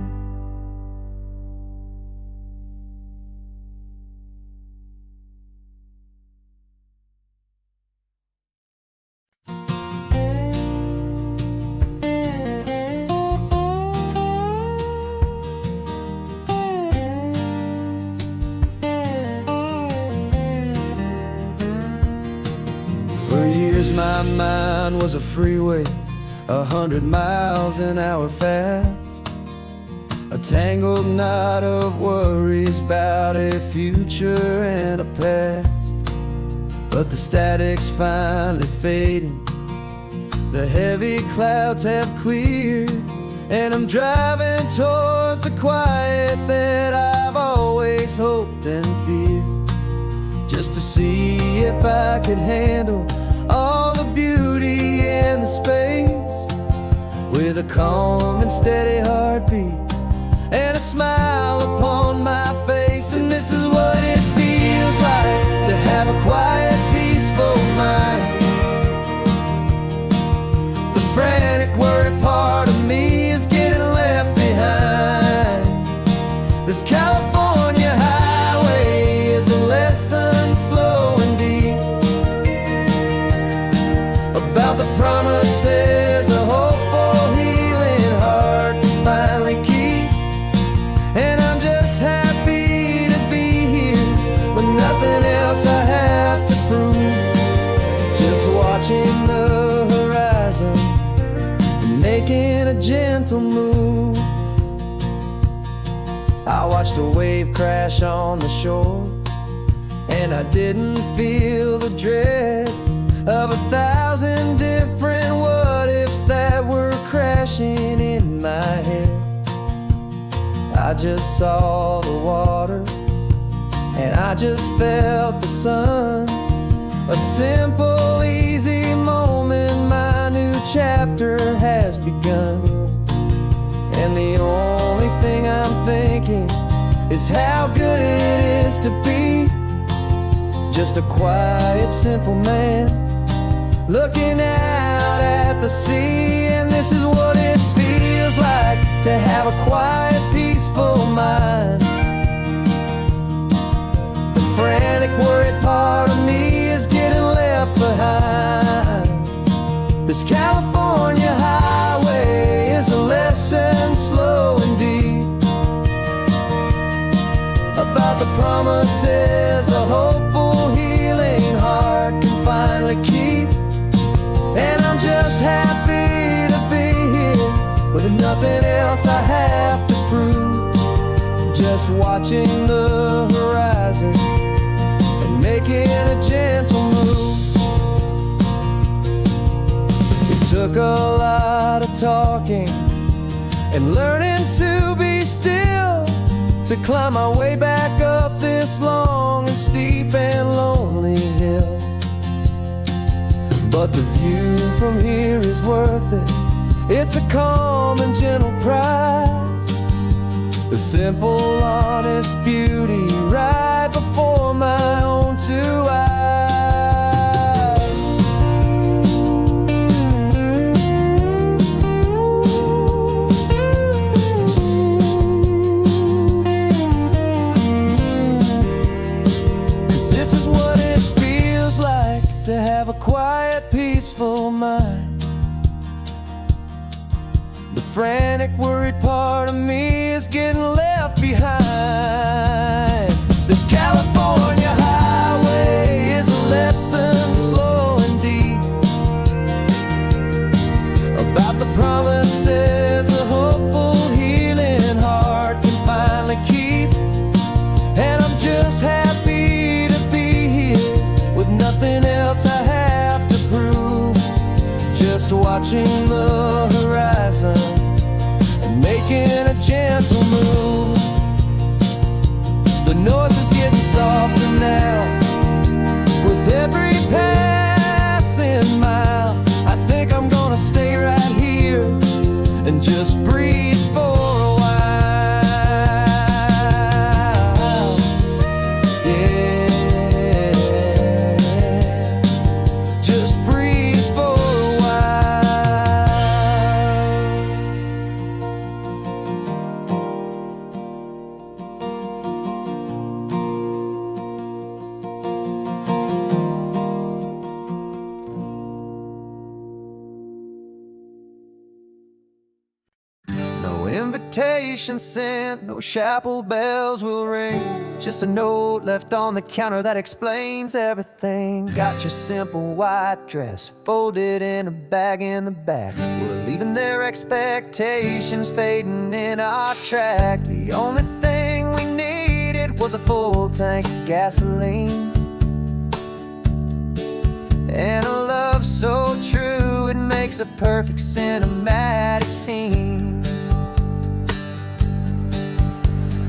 For years my mind was a freeway, 100 miles an hour fast, a tangled knot of worries about a future and a past. But the static's finally fading, the heavy clouds have cleared, and I'm driving towards the quiet that I've always hoped and feared, just to see if I could handle all the beauty and the space, with a calm and steady heartbeat and a smile upon my face. And this is what it feels like to have a quiet, peaceful mind. The frantic, worried part of me is getting left behind. This California highway is a lesson slow and deep about the promises a hopeful, healing heart can finally keep. And I'm just happy to be here with nothing else I have to prove, just watching the horizon and making a gentle move. I watched a wave crash on the shore, and I didn't feel the dread of 1,000 different what-ifs that were crashing in my head. I just saw the water, and I just felt the sun. A simple, easy moment, my new chapter has begun. And the only thing I'm thinking is how good it is to be just a quiet, simple man looking out at the sea. And this is what it feels like to have a quiet, peaceful mind. The frantic, worried part of me is getting left behind. This California highway is a lesson slow and deep about the promises a hopeful, healing heart can finally keep. And I'm just happy to be here with nothing else I have to prove, just watching the horizon and making a gentle move. It took a lot of talking and learning to be still to climb my way back up this long and steep and lonely hill. But the view from here is worth it. It's a calm and gentle prize, the simple, honest beauty right before my own two eyes. 'Cause this is what it feels like to have a quiet, peaceful mind. The frantic, worried part of me is getting left behind. This California highway is a lesson slow and deep about the promises a hopeful, healing heart can finally keep. And I'm just happy to be here with nothing else I have to prove, just watching the horizon and making invitation sent, no chapel bells will ring. Just a note left on the counter that explains everything. Got your simple white dress folded in a bag in the back. We're leaving their expectations fading in our track. The only thing we needed was a full tank of gasoline, and a love so true it makes a perfect cinematic scene.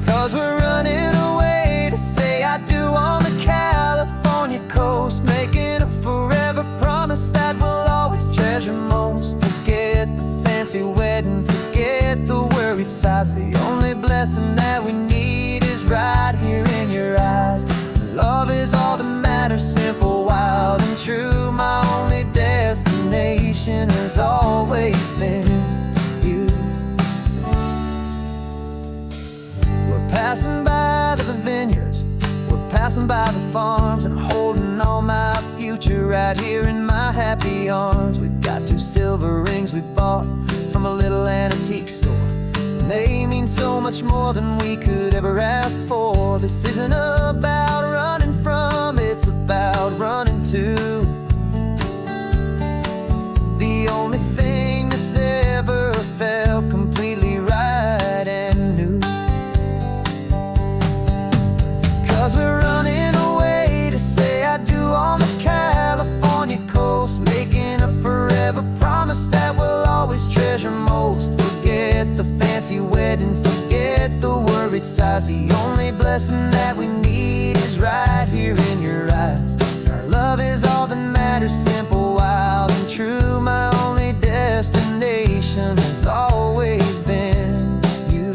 'Cause we're running away to say I do on the California coast, making a forever promise that we'll always treasure most. Forget the fancy wedding, forget the worried sighs. The only blessing that we need is right here in your eyes. Love is all that matters, simple, wild, and true. My only destination has always been you. We're passing by the vineyards, we're passing by the farms, and holding all my future right here in my happy arms. We've got 2 silver rings we bought from a little antique store, and they mean so much more than we could ever ask for. This isn't about running from, it's about running to the only thing that's ever felt completely right and new. 'Cause we're running away to say I do on the California coast, making a forever promise that we'll always treasure most. Forget the fancy wedding, forget the worried sighs. The only blessing that we need is right here in your eyes. Our love is all that matters, simple, wild, and true. My only destination has always been you.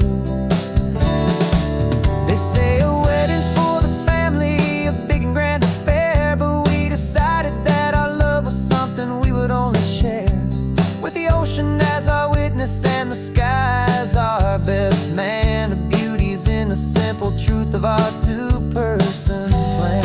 They say a wedding's for the family, a big and grand affair, but we decided that our love was something we would only share with the ocean as our witness and the sky as our best man. The beauty's in the simple truth of our 2-person plan.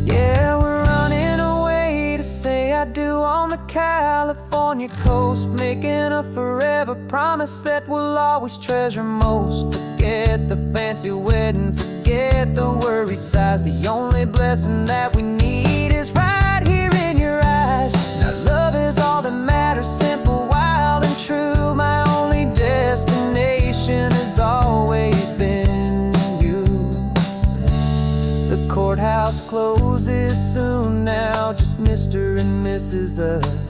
Yeah, we're running away to say I do on the California coast, making a forever promise that we'll always treasure most. Forget the fancy wedding, forget the worried sighs. The only blessing that we need is right here in your eyes. Now love is all that matters, simple, wild, and true. My only destination has always been you. The courthouse closes soon now, just Mr. and Mrs. Us.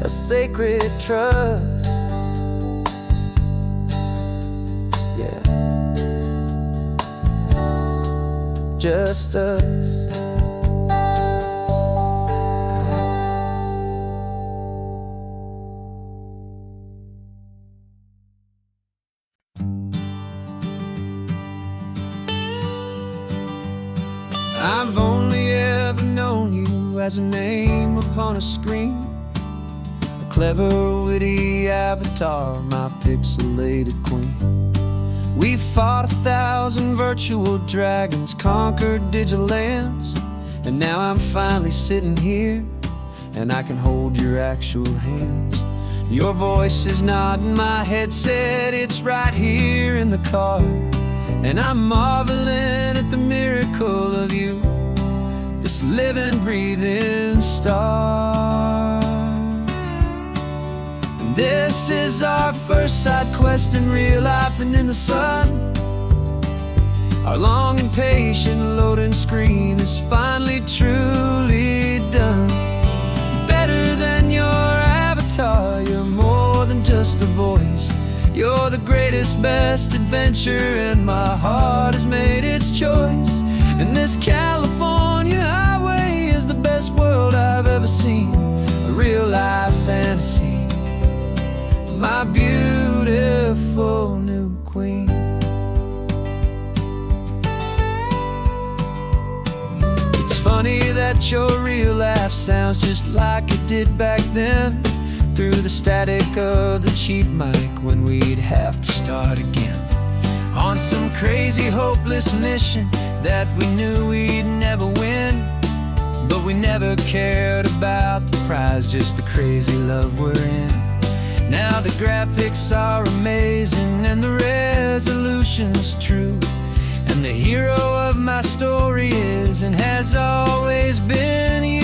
A sacred trust, yeah, just us. I've only ever known you as a name upon a screen, a clever, witty avatar, my pixelated queen. We fought 1,000 virtual dragons, conquered digital lands, and now I'm finally sitting here, and I can hold your actual hands. Your voice is not in my headset, it's right here in the car, and I'm marveling at the miracle of you, this living, breathing star. And this is our first side quest in real life and in the sun. Our long and patient loading screen is finally truly done. Better than your avatar, you're more than just a voice. You're the greatest, best adventure, and my heart has made its choice. And this California highway is the best world I've ever seen, a real life fantasy, my beautiful new queen. It's funny that your real laugh sounds just like it did back then. through the static of the cheap mic when we'd have to start again on some crazy hopeless mission that we knew we'd never win. But we never cared about the prize, just the crazy love we're in. Now the graphics are amazing and the resolution's true, and the hero of my story is and has always been you.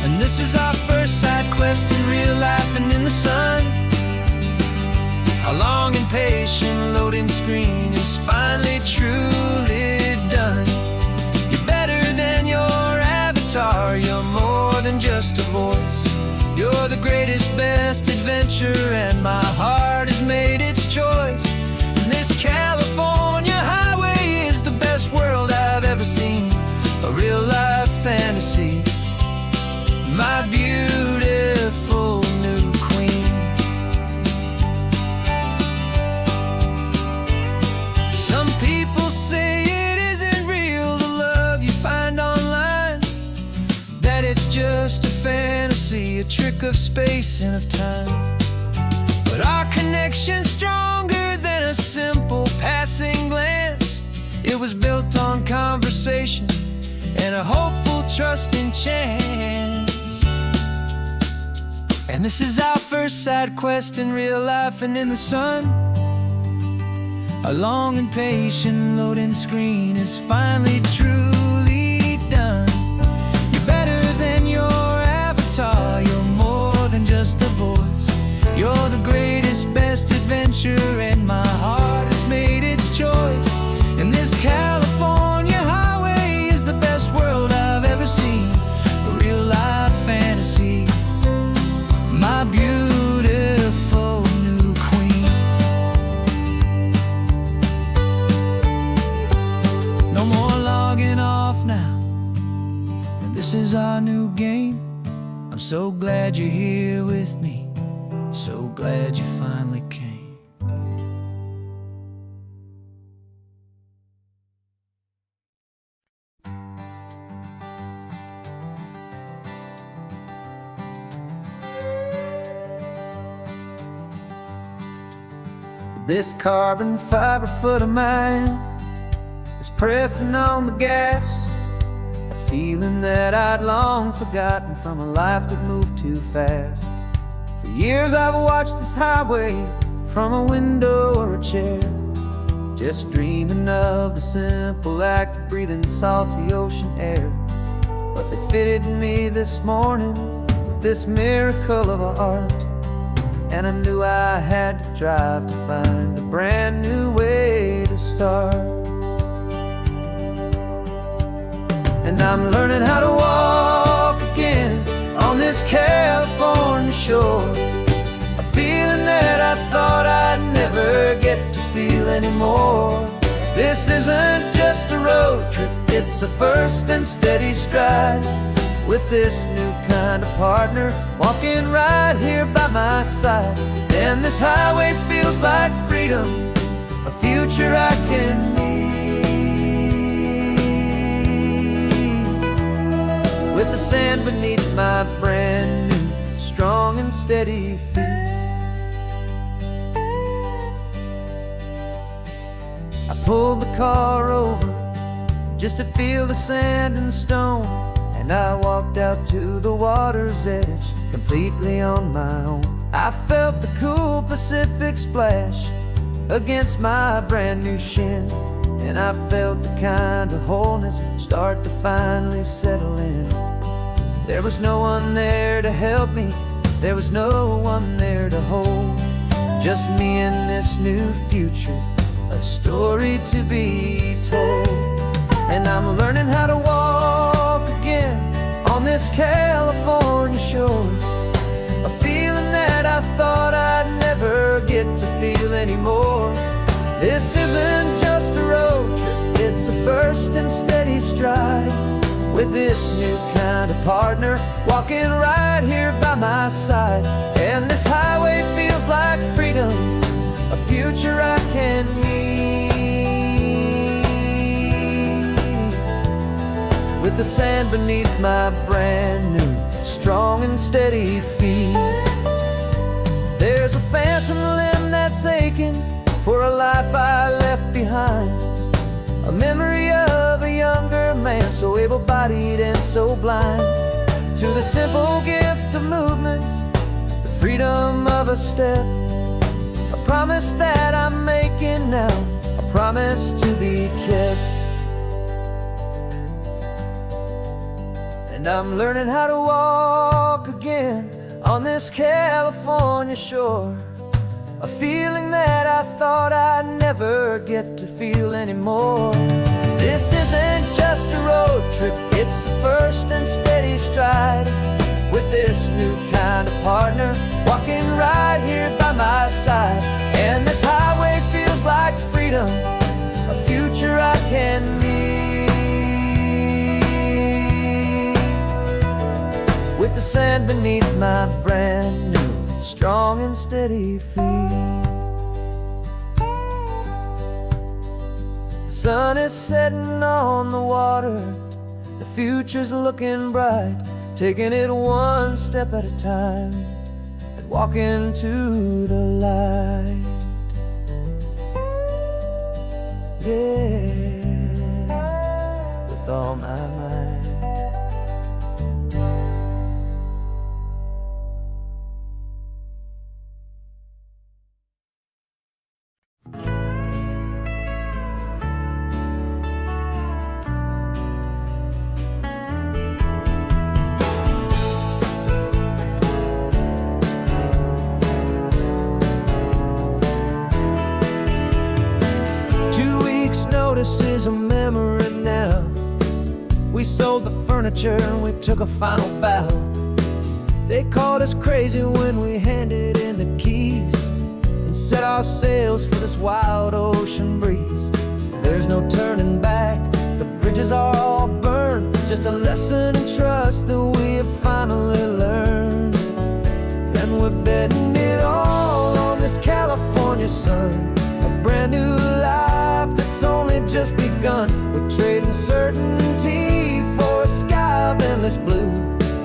And this is our first side quest in real life and in the sun. Our long and patient loading screen is finally truly done. You're better than your avatar, you're more than just a voice. You're the greatest, best adventure, and my heart has made its choice. And this California highway is the best world I've ever seen, a real life fantasy, my beautiful new queen. Some people say it isn't real, the love you find online, that it's just a fantasy, a trick of space and of time. But our connection's stronger than a simple passing glance. It was built on conversation and a hopeful, trusting chance. And this is our first side quest in real life and in the sun. Our long and patient loading screen is finally truly done. You're better than your avatar, you're more than just a voice. You're the greatest, best adventure, and my heart has made its choice. And this California highway is the best world I've ever seen, a real life fantasy, my beautiful new queen. No more logging off now, and this is our new game. I'm so glad you're here with me, so glad you finally came. This carbon fiber foot of mine is pressing on the gas, a feeling that I'd long forgotten from a life that moved too fast. For years I've watched this highway from a window or a chair, just dreaming of the simple act of breathing salty ocean air. But they fitted me this morning with this miracle of art, and I knew I had to drive to find a brand new way to start. And I'm learning how to walk again on this California shore, a feeling that I thought I'd never get to feel anymore. This isn't just a road trip, it's a first and steady stride, with this new kind of partner walking right here by my side. And this highway feels like freedom, a future I can need, with the sand beneath my brand new strong and steady feet. I pulled the car over just to feel the sand and stone, and I walked out to the water's edge completely on my own. I felt the cool Pacific splash against my brand new shin, and I felt the kind of wholeness start to finally settle in. There was no one there to help me, there was no one there to hold, just me and this new future, a story to be told. And I'm learning how to walk again on this California shore, a feeling that I thought I'd never get to feel anymore. This isn't just a road trip, it's a first and steady stride, with this new kind of partner walking right here by my side. And this highway feels like freedom, a future I can need, with the sand beneath my brand new strong and steady feet. There's a phantom limb that's aching for a life I left behind, a memory of a younger man, so able-bodied and so blind, to the simple gift of movement, the freedom of a step, a promise that I'm making now, a promise to be kept. And I'm learning how to walk again on this California shore, a feeling that I thought I'd never get to feel anymore. This isn't just a road trip, it's a first and steady stride, with this new kind of partner walking right here by my side. And this highway feels like freedom, a future I can meet, with the sand beneath my brand new strong and steady feet. The sun is setting on the water, the future's looking bright, taking it one step at a time and walking to the light. Yeah, with all my might. Notice is a memory now. We sold the furniture and we took a final bow. They called us crazy when we handed in the keys and set our sails for this wild ocean breeze. There's no turning back, the bridges are all burned, just a lesson in trust that we have finally learned. And we're betting it all on this California sun, a brand new life that's only just begun. We're trading certainty for a sky of endless blue,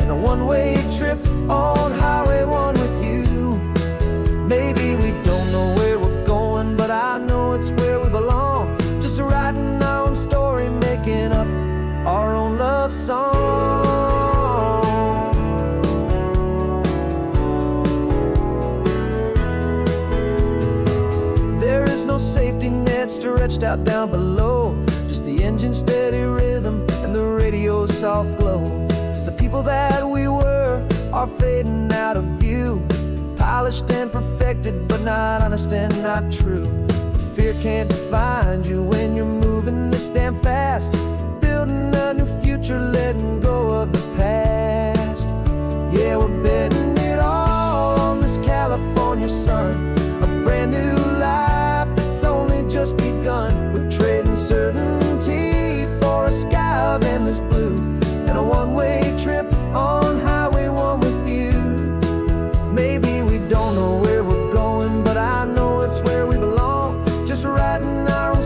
and a one-way trip on Highway 1 with you. Maybe we don't know where we're going, but I know it's where we belong, just writing our own story, making up our own love song. There is no safety net stretched out down below, just the engine's steady rhythm and the radio's soft glow. The people that we were are fading out of view, polished and perfected, but not honest and not true. Fear can't define you when you're moving this damn fast, building a new future, letting go of the past. Yeah, we're betting it all on this California sun, a brand new life that's only just begun. We're trading certainty for a sky of endless blue, and a one-way trip on Highway 1 with you. Maybe we don't know where we're going, but I know it's where we belong, just writing our own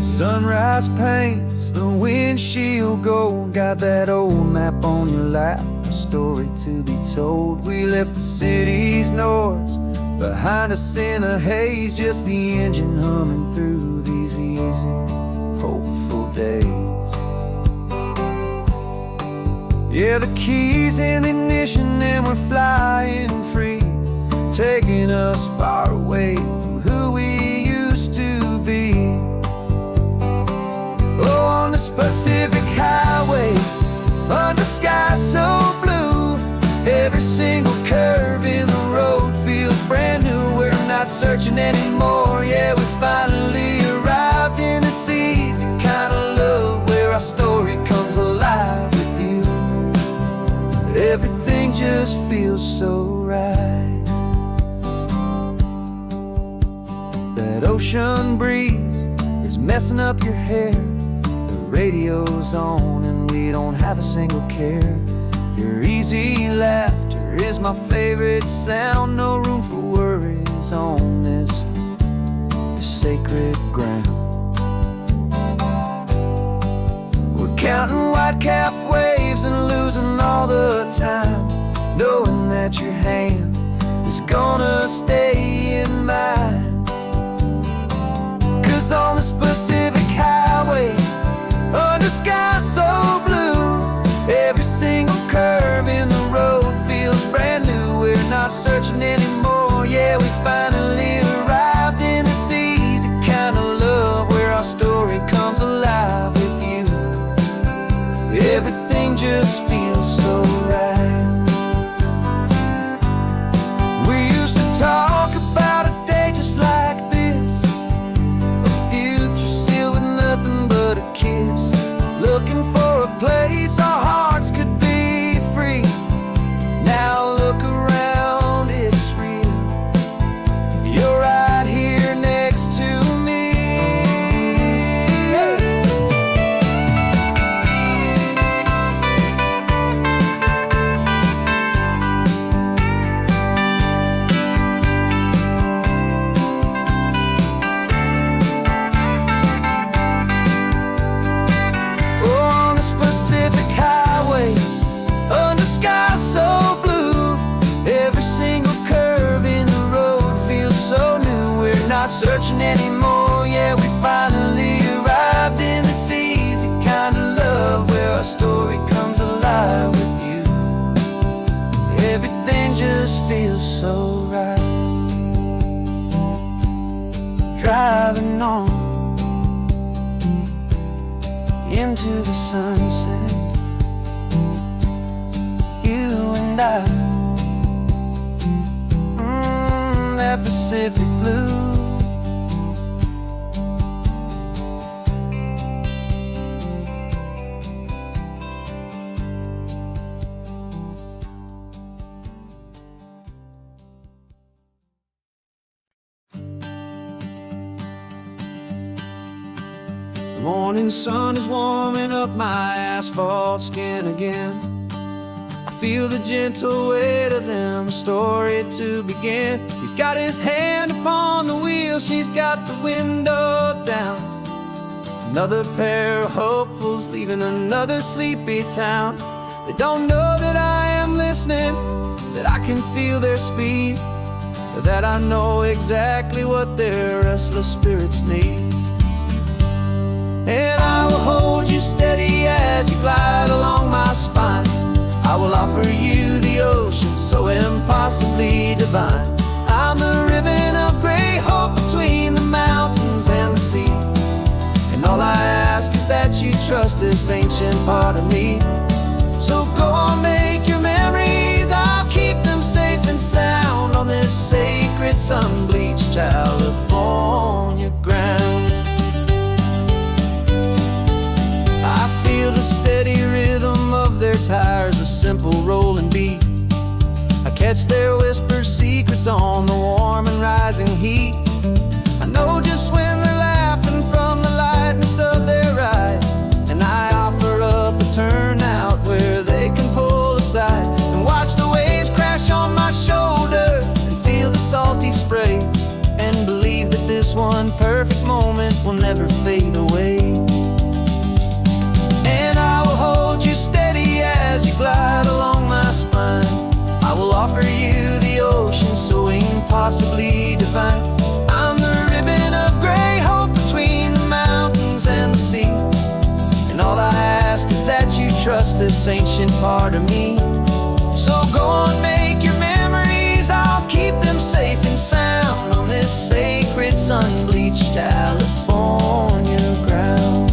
Sunrise paints the windshield gold. Got that old map on your lap, a story to be told. We left the city's noise behind us in the haze, just the engine humming through these easy, hopeful days. Yeah, the keys in the ignition and we're flying free, taking us far away from who we used to be. Oh, on this Pacific highway, under sky so blue, every single curve in the road feels brand new. We're not searching anymore, yeah, we finally arrived in this easy kind of love, where our story comes alive with you. Everything just feels so right. That ocean breeze is messing up your hair, the radio's on and we don't have a single care. Your easy laughter is my favorite sound. No room for worries on this sacred ground. We're counting white-capped waves and losing all the time, knowing that your hand is gonna stay in mine. 'Cause on this Pacific highway, under sky so blue, every single curve in the road feels brand new. We're not searching anymore, yeah, we finally arrived in this easy kind of love, where our story comes alive with you. Everything just feels so right. We used to talk about a day just like this, a future sealed with nothing but a kiss, looking for a place our hearts could be free. Now look around, it's real. You're right here next to me. On the Pacific highway, under sky so blue, every single curve in the road feels so new. We're not searching anymore, yeah, we finally arrived in this easy kind of love, where our story comes alive with you. Everything just feels so right. Driving on into the sunset, you and I, that Pacific blue. The morning sun is warming up my asphalt skin again. I feel the gentle weight of them, a story to begin. He's got his hand upon the wheel, she's got the window down. Another pair of hopefuls leaving another sleepy town. They don't know that I am listening, that I can feel their speed, or that I know exactly what their restless spirits need. And I will hold you steady as you glide along my spine. I will offer you the ocean so impossibly divine. I'm the ribbon of gray hope between the mountains and the sea, and all I ask is that you trust this ancient part of me. So go on, make your memories, I'll keep them safe and sound on this sacred sun-bleached California ground. I feel the steady rhythm of their tires, a simple rolling beat. I catch their whispered secrets on the warm and rising heat. I know just when they're laughing from the lightness of their ride, and I offer up a turnout where they can pull aside and watch the waves crash on my shoulder and feel the salty spray, and believe that this one perfect moment will never fade away. divine. I'm the ribbon of gray hope between the mountains and the sea. And all I ask is that you trust this ancient part of me. So go on, make your memories, I'll keep them safe and sound on this sacred sun-bleached California ground.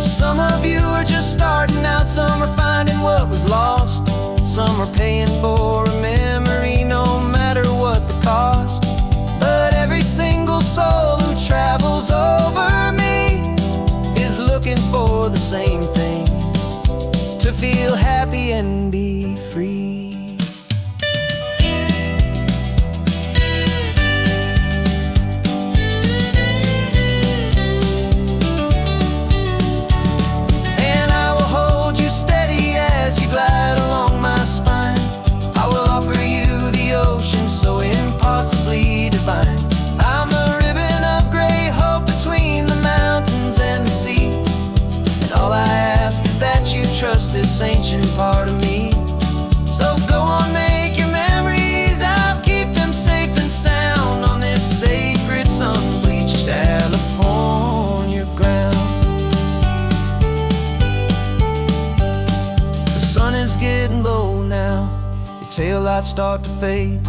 Some of you are just starting out, some are finding what was lost, some are paying for a memory no matter what the cost. But every single soul who travels over me is looking for the same thing: to feel happy and be free. And I will hold you steady as you glide along my spine. I will offer you the ocean so impossibly divine. I'm the ribbon of gray hope between the mountains and the sea. And all I ask is that you trust this ancient part of me. So go on, make your memories, I'll keep them safe and sound on this sacred sun-bleached California ground. The sun is getting low now, your taillights start to fade.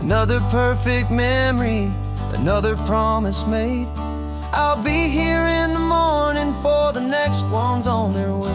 Another perfect memory, another promise made. I'll be here in the morning for the next ones on their way.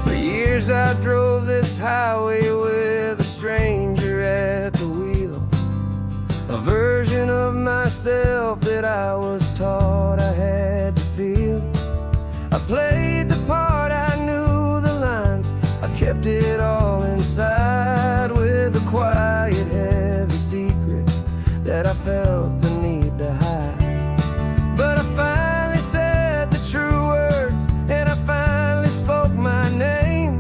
For years I drove this highway with a stranger at the wheel, a version of myself that I was taught I had to feel. I played the part, I knew the lines, I kept it all inside with a quiet, heavy secret that I felt the need to hide. But I finally said the true words, and I finally spoke my name.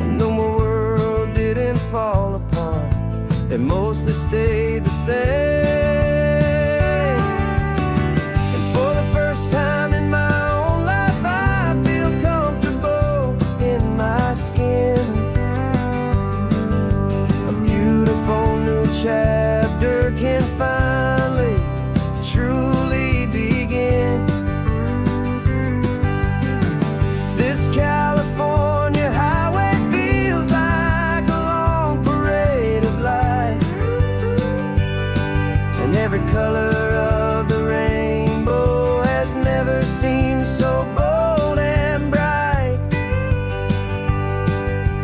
And though my world didn't fall apart, it mostly stayed the same. And for the first time in my own life, I feel comfortable in my skin. A beautiful new chapter can finally truly begin. This California highway feels like a long parade of light, and every color of the rainbow has never seemed so bold and bright.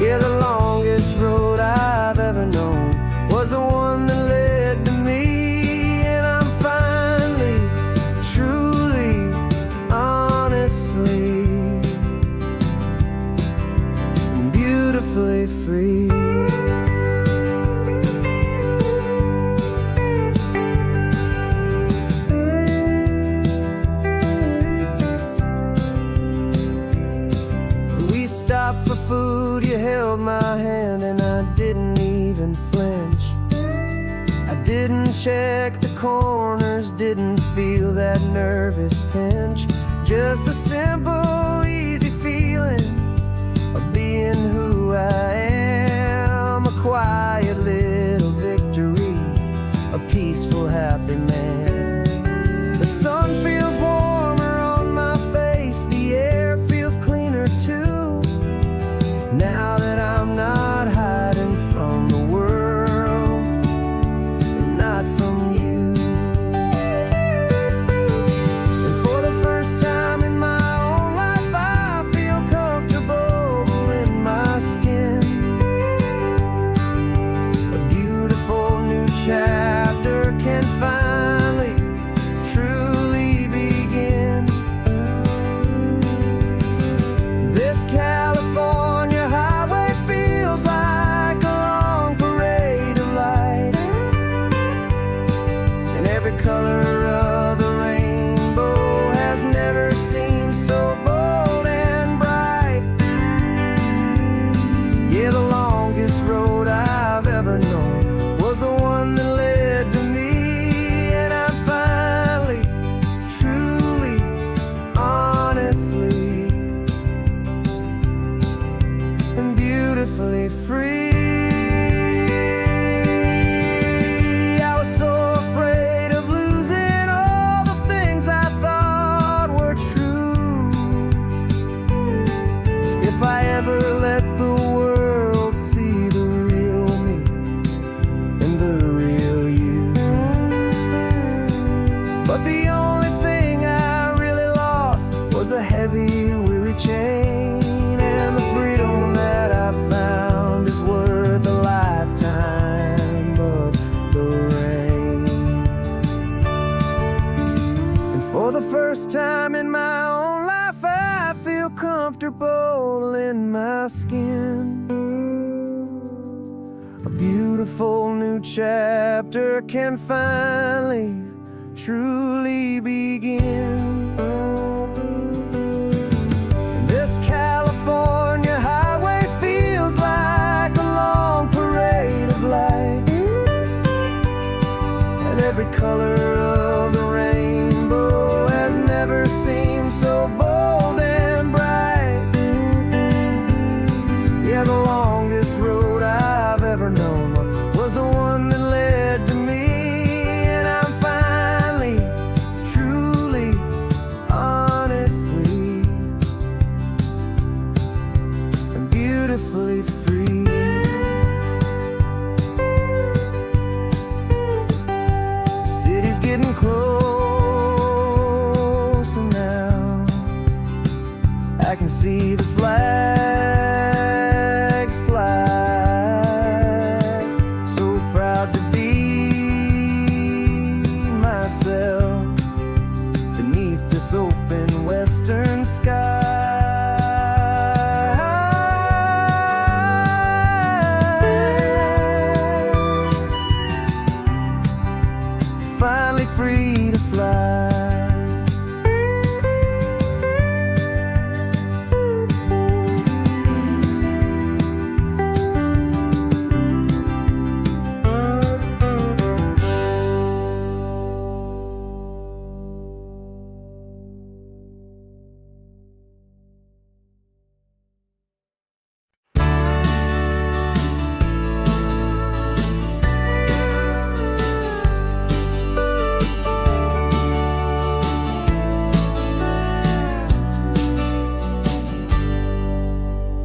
Yeah, the longest road I've ever known was the one that led to me, and I'm finally, truly, honestly, beautifully free. We stopped for food, you held my hand, and I didn't even flinch. I didn't check the corners, didn't feel that nervous pinch. Just a simple, easy feeling of being who I am. A quiet little victory, a peaceful, happy man. The sun feels warmer on my face, the air feels cleaner too, now that I'm not hiding from the world, and not from you. first time in my own life I feel comfortable in my skin. A beautiful new chapter can finally, truly begin. This California highway feels like a long parade of light, and every color of the rainbow has never seemed so bold and bright. Yeah, the longest road I've ever known was the one that led to me, and I'm finally, truly, honestly, and beautifully free. The city's getting closer now. I can see the flags fly. So proud to be myself beneath this open western sky. Finally free to fly.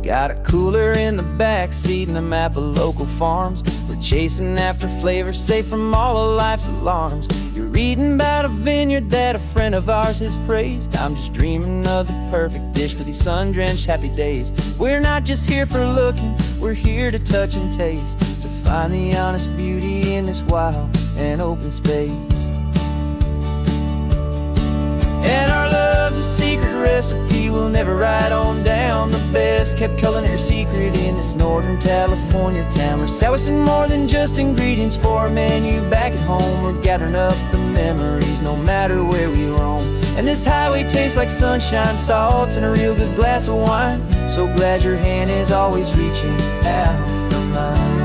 Got a cooler in the back seat and a map of local farms. We're chasing after flavors safe from all of life's alarms. You're reading about a vineyard that a friend of ours has praised. I'm just dreaming of the perfect dish for these sun-drenched happy days. We're not just here for looking, we're here to touch and taste, to find the honest beauty in this wild and open space. And our love's a secret recipe we'll never write on down. The best kept culinary secret in this Northern California town. We're sourcing more than just ingredients for a menu back at home. We're gathering up the memories no matter where we roam. And this highway tastes like sunshine, salt, and a real good glass of wine. So glad your hand is always reaching out for mine.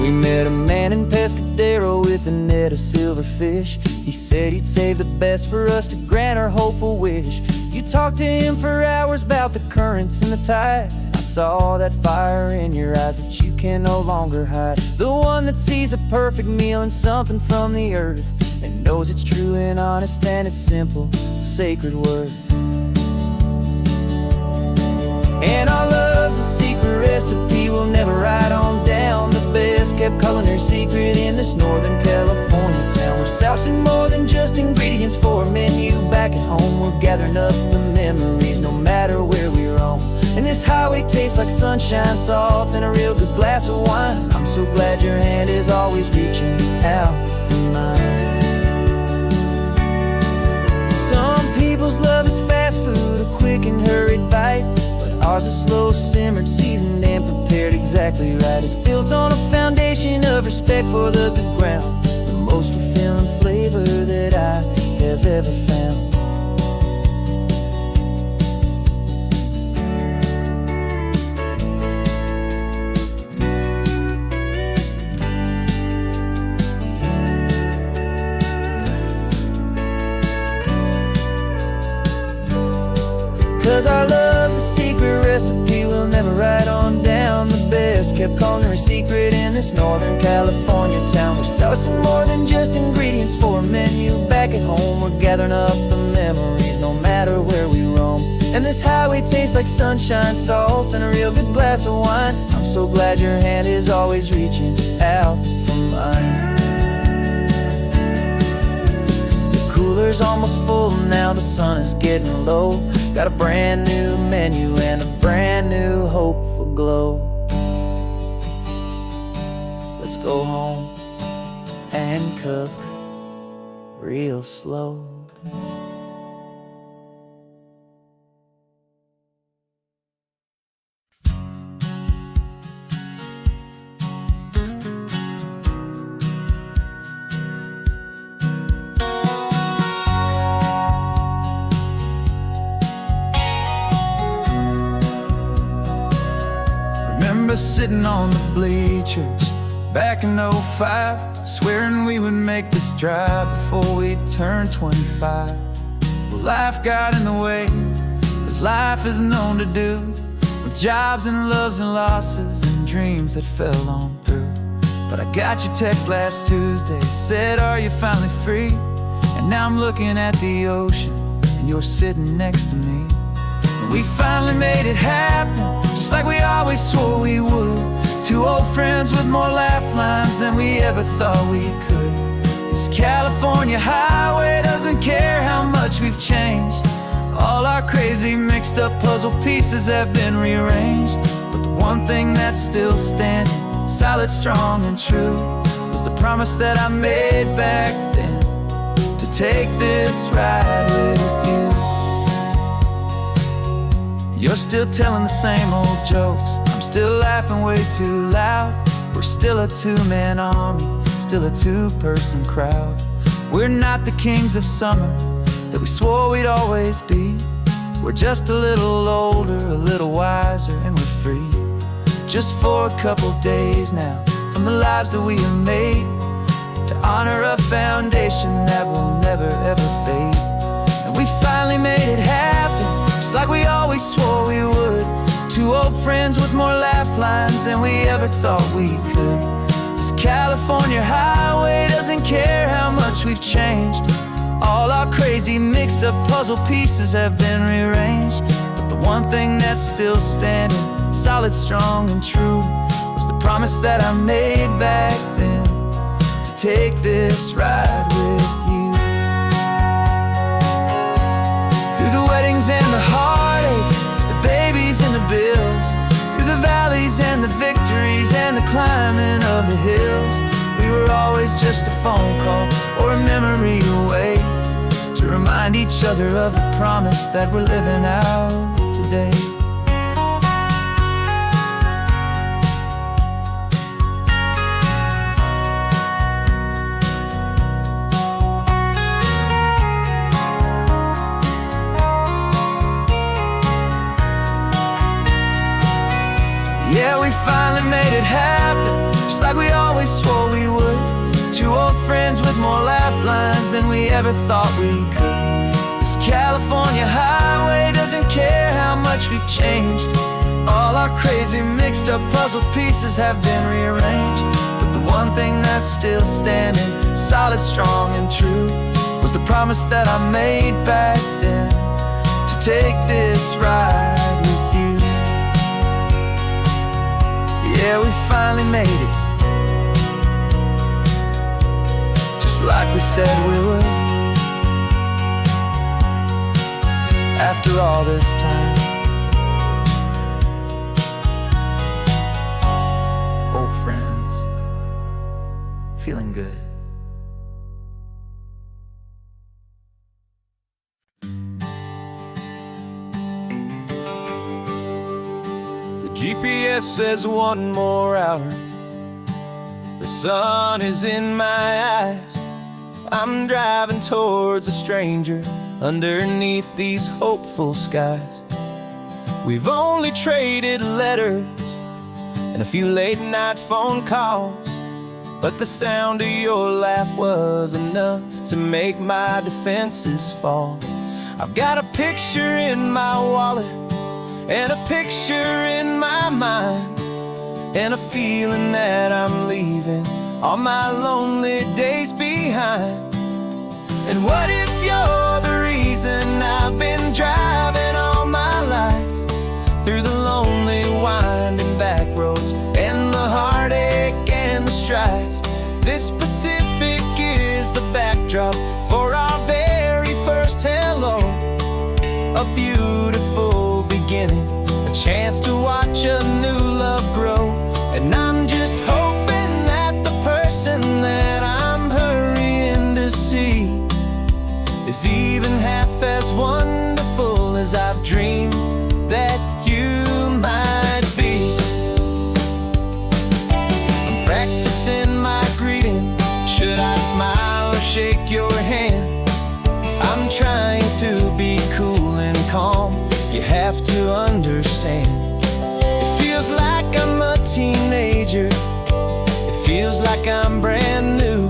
We met a man in Pescadero with a net of silverfish. He said he'd save the best for us to grant our hopeful wish. You talked to him for hours about the currents and the tide. I saw that fire in your eyes that you can no longer hide. The one that sees a perfect meal in something from the earth, and knows it's true and honest and it's simple, sacred worth. And our love's a secret recipe we'll never write on down. The best kept culinary secret in this Northern California town. We're sourcing more than just ingredients for a menu back at home. We're gathering up the memories no matter where we roam. And this highway tastes like sunshine, salt, and a real good glass of wine. I'm so glad your hand is always reaching out for mine. Some people's love is fast food, a quick and hurried bite. Ours is slow simmered, seasoned, and prepared exactly right. It's built on a foundation of respect for the good ground, the most fulfilling flavor that I have ever found. 'Cause our love's a secret recipe we'll never write on down. The best kept culinary secret in this Northern California town. We're sourcing more than just ingredients for a menu back at home. We're gathering up the memories no matter where we roam. And this highway tastes like sunshine, salt, and a real good glass of wine. I'm so glad your hand is always reaching out for mine. The cooler's almost full now, the sun is getting low. Got a brand new menu and a brand new hopeful glow. Let's go home. and cook real slow. Remember sitting on the bleachers back in '05, swearing we would make this drive before we turned 25. Well, life got in the way, as life is known to do, with jobs and loves and losses and dreams that fell on through. But I got your text last Tuesday, said, are you finally free? And now I'm looking at the ocean, and you're sitting next to me. And we finally made it happen, just like we always swore we would. Two old friends with more laugh lines than we ever thought we could. This California highway doesn't care how much we've changed. All our crazy mixed up puzzle pieces have been rearranged. But the one thing that's still standing, solid, strong and true, was the promise that I made back then, to take this ride with you. You're still telling the same old jokes, I'm still laughing way too loud. We're still a two-man army, still a two-person crowd. We're not the kings of summer that we swore we'd always be. We're just a little older, a little wiser, and we're free. Just for a couple days now, from the lives that we have made, to honor a foundation that will never ever fade. And we finally made it happen, just like we always swore we would. Two old friends with more laugh lines than we ever thought we could. This California highway doesn't care how much we've changed. All our crazy mixed up puzzle pieces have been rearranged. But the one thing that's still standing, solid, strong and true, was the promise that I made back then, to take this ride with you. Through the weddings and the heartaches, the babies and the bills, through the valleys and the victories and the climbing of the hills, we were always just a phone call or a memory away, to remind each other of the promise that we're living out today. Yeah, we finally made it happen, just like we always swore we would. Two old friends with more laugh lines than we ever thought we could. This California highway doesn't care how much we've changed. All our crazy mixed up puzzle pieces have been rearranged. But the one thing that's still standing, solid, strong and true, was the promise that I made back then, to take this ride with you. Yeah, we finally made it, just like we said we would. After all this time, old friends, feeling good. GPS says one more hour. The sun is in my eyes. I'm driving towards a stranger underneath these hopeful skies. We've only traded letters and a few late night phone calls, but the sound of your laugh was enough to make my defenses fall. I've got a picture in my wallet and a picture in my mind, and a feeling that I'm leaving all my lonely days behind. And what if you're the reason I've been driving all my life, through the lonely winding back roads and the heartache and the strife? This Pacific is the backdrop for our very first hello, a beautiful beginning, a chance to watch a new love grow. And I'm just hoping that the person that I'm is even half as wonderful as I've dreamed that you might be. I'm practicing my greeting. Should I smile or shake your hand? I'm trying to be cool and calm. You have to understand. It feels like I'm a teenager. It feels like I'm brand new.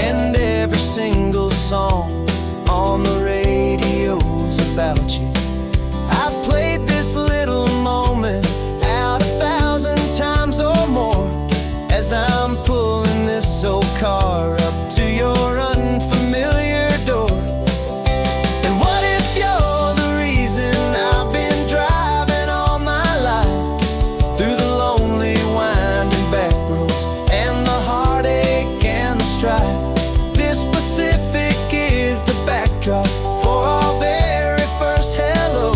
And every single song on the radio's about you. I've played this little moment out 1,000 times or more as I'm pulling this old car up to your unfamiliar door. And what if you're the reason I've been driving all my life through the lonely winding back roads and the heartache and the strife? This Pacific is the backdrop for our very first hello.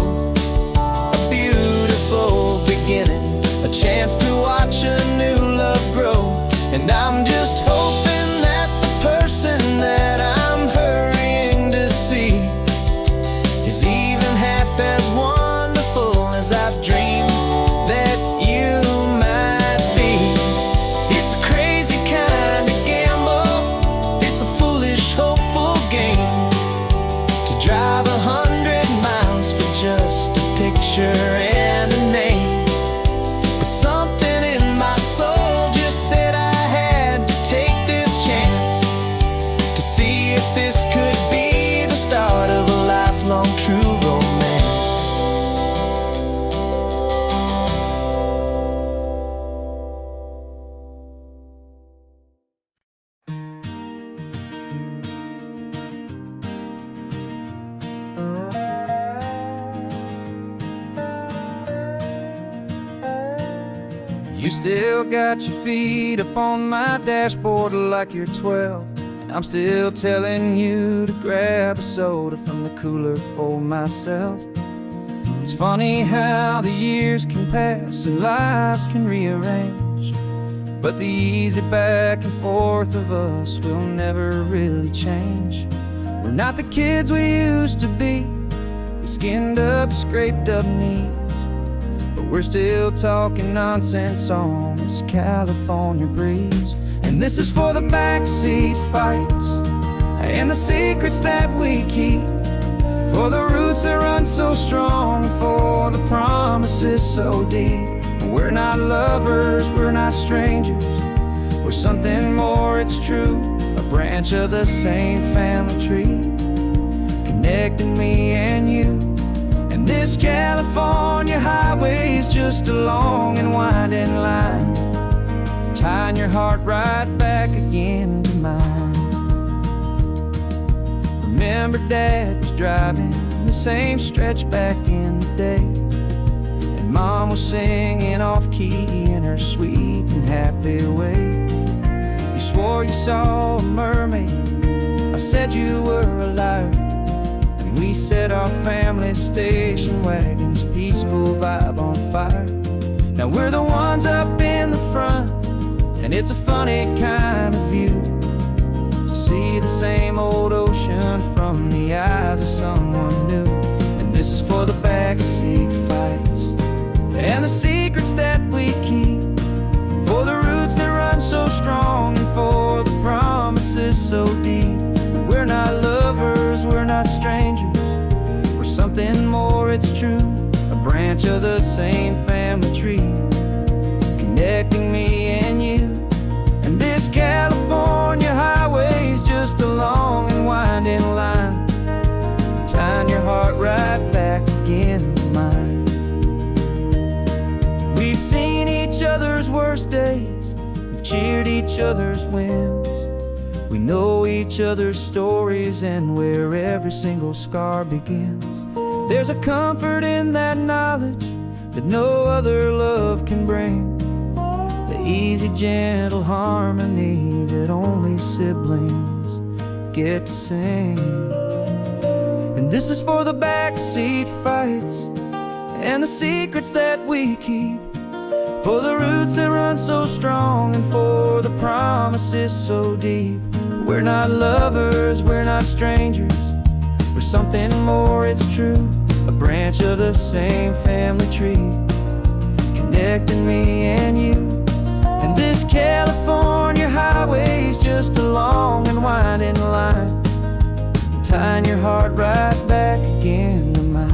A beautiful beginning, a chance to watch a new love grow. And I'm just hoping that the person that I'm hurrying to see is even half as wonderful as I've dreamed that you might be. It's a crazy kind of gamble. It's a foolish, hopeful game to drive 100 miles for just a picture and a name. But something in my soul just said I had to take this chance to see if this could be the start of a lifelong true romance. You still got your feet up on my dashboard like you're 12, and I'm still telling you to grab a soda from the cooler for myself. It's funny how the years can pass and lives can rearrange, but the easy back and forth of us will never really change. We're not the kids we used to be, with skinned up, scraped up knees, but we're still talking nonsense on this California breeze. And this is for the backseat fights and the secrets that we keep, for the roots that run so strong, for the promises so deep. We're not lovers, we're not strangers, we're something more, it's true. A branch of the same family tree, connecting me and you. And this California highway is just a long and winding line, tying your heart right back again to mine. Remember Dad was driving the same stretch back in the day, and Mom was singing off-key in her sweet and happy way. You swore you saw a mermaid, I said you were a liar, and we set our family station wagon's peaceful vibe on fire. Now we're the ones up in the front, and it's a funny kind of view to see the same old ocean from the eyes of someone new. And this is for the backseat fights and the secrets that we keep, for the roots that run so strong and for the promises so deep. We're not lovers, we're not strangers, we're something more, it's true. A branch of the same family tree, connecting me and you. And this California highway is just a long and winding line, tying your heart right back again to mine. We've seen each other's worst days, we've cheered each other's wins. We know each other's stories and where every single scar begins. There's a comfort in that knowledge that no other love can bring, the easy, gentle harmony that only siblings get to sing. And this is for the backseat fights and the secrets that we keep, for the roots that run so strong and for the promises so deep. We're not lovers, we're not strangers, something more, it's true. A branch of the same family tree, connecting me and you. And this California highway's just a long and winding line, tying your heart right back again to mine.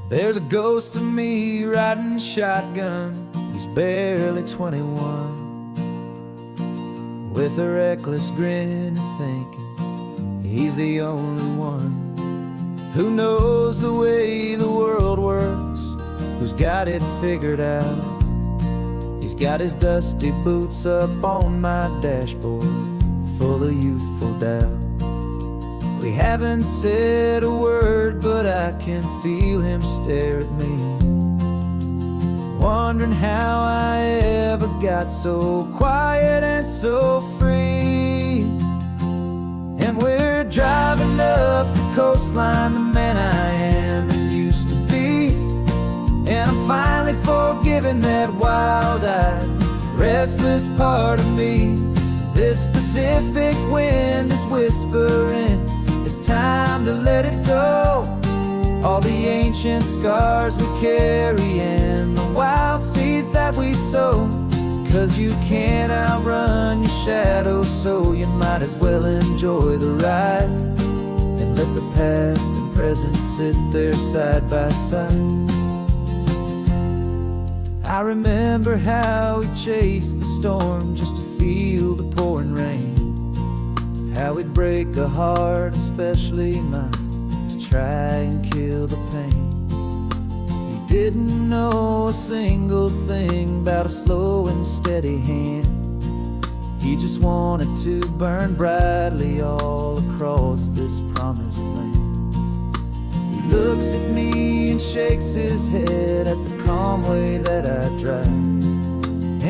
There's a ghost of me riding shotgun. He's barely 21, with a reckless grin and thinking he's the only one who knows the way the world works, who's got it figured out. He's got his dusty boots up on my dashboard, full of youthful doubt. We haven't said a word, but I can feel him stare at me, wondering how I ever got so quiet and so free. And we're driving up the coastline, the man I am and used to be. And I'm finally forgiving that wild-eyed, restless part of me. This Pacific wind is whispering, it's time to let it go. All the ancient scars we carry and the wild seeds that we sow. 'Cause you can't outrun your shadow, so you might as well enjoy the ride and let the past and present sit there side by side. I remember how we chased the storm just to feel the pouring rain, how we'd break a heart, especially mine, to try and kill the pain. He didn't know a single thing about a slow and steady hand. He just wanted to burn brightly all across this promised land. He looks at me and shakes his head at the calm way that I drive,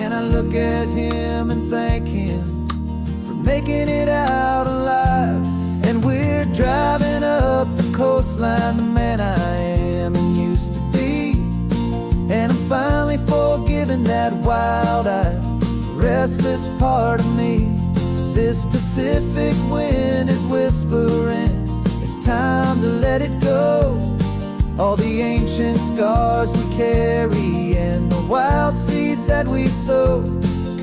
and I look at him and thank him making it out alive. And we're driving up the coastline, the man I am and used to be. And I'm finally forgiving that wild-eyed, restless part of me. This Pacific wind is whispering, it's time to let it go. All the ancient scars we carry and the wild seeds that we sow.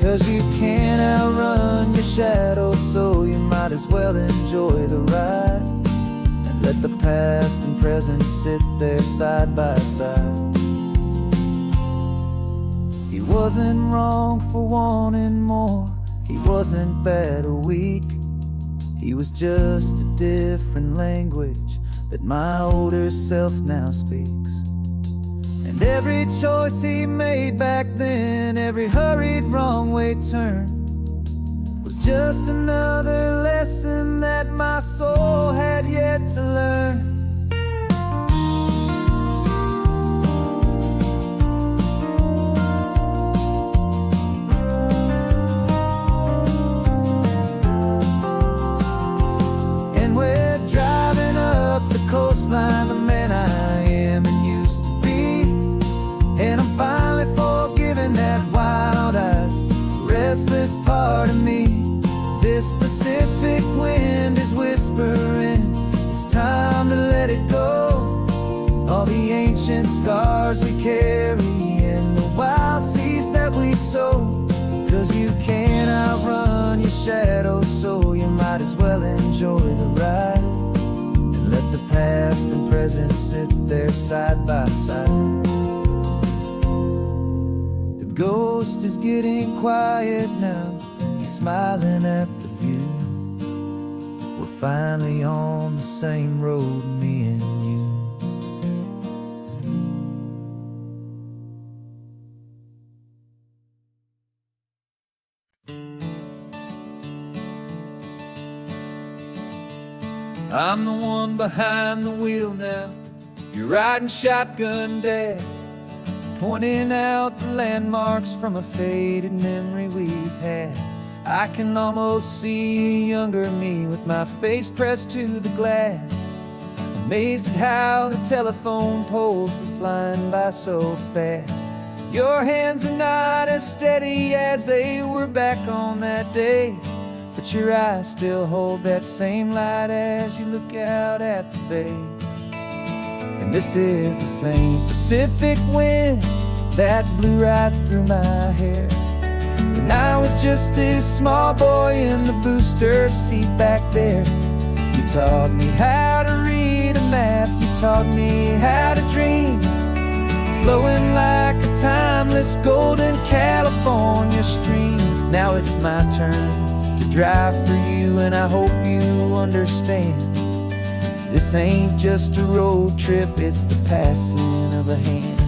'Cause you can't outrun your shadow, so you might as well enjoy the ride and let the past and present sit there side by side. He wasn't wrong for wanting more, he wasn't bad or weak. He was just a different language that my older self now speaks. And every choice he made back then, every hurried wrong way turn, was just another lesson that my soul had yet to learn. And we're driving up the coastline, the man I am and used to be. And I'm finally forgiving that wild-eyed, restless part of me. This Pacific wind is whispering, it's time to let it go. All the ancient scars we carry and the wild seeds that we sow. 'Cause you can't outrun your shadow, so you might as well enjoy the ride and let the past and present sit there side by side. Ghost is getting quiet now, he's smiling at the view. We're finally on the same road, me and you. I'm the one behind the wheel now, you're riding shotgun, Dad. pointing out the landmarks from a faded memory we've had. I can almost see a younger me with my face pressed to the glass, amazed at how the telephone poles were flying by so fast. Your hands are not as steady as they were back on that day, but your eyes still hold that same light as you look out at the bay. And this is the same Pacific wind that blew right through my hair when I was just a small boy in the booster seat back there. You taught me how to read a map, you taught me how to dream, flowing like a timeless golden California stream. Now it's my turn to drive for you, and I hope you understand. This ain't just a road trip, it's the passing of a hand.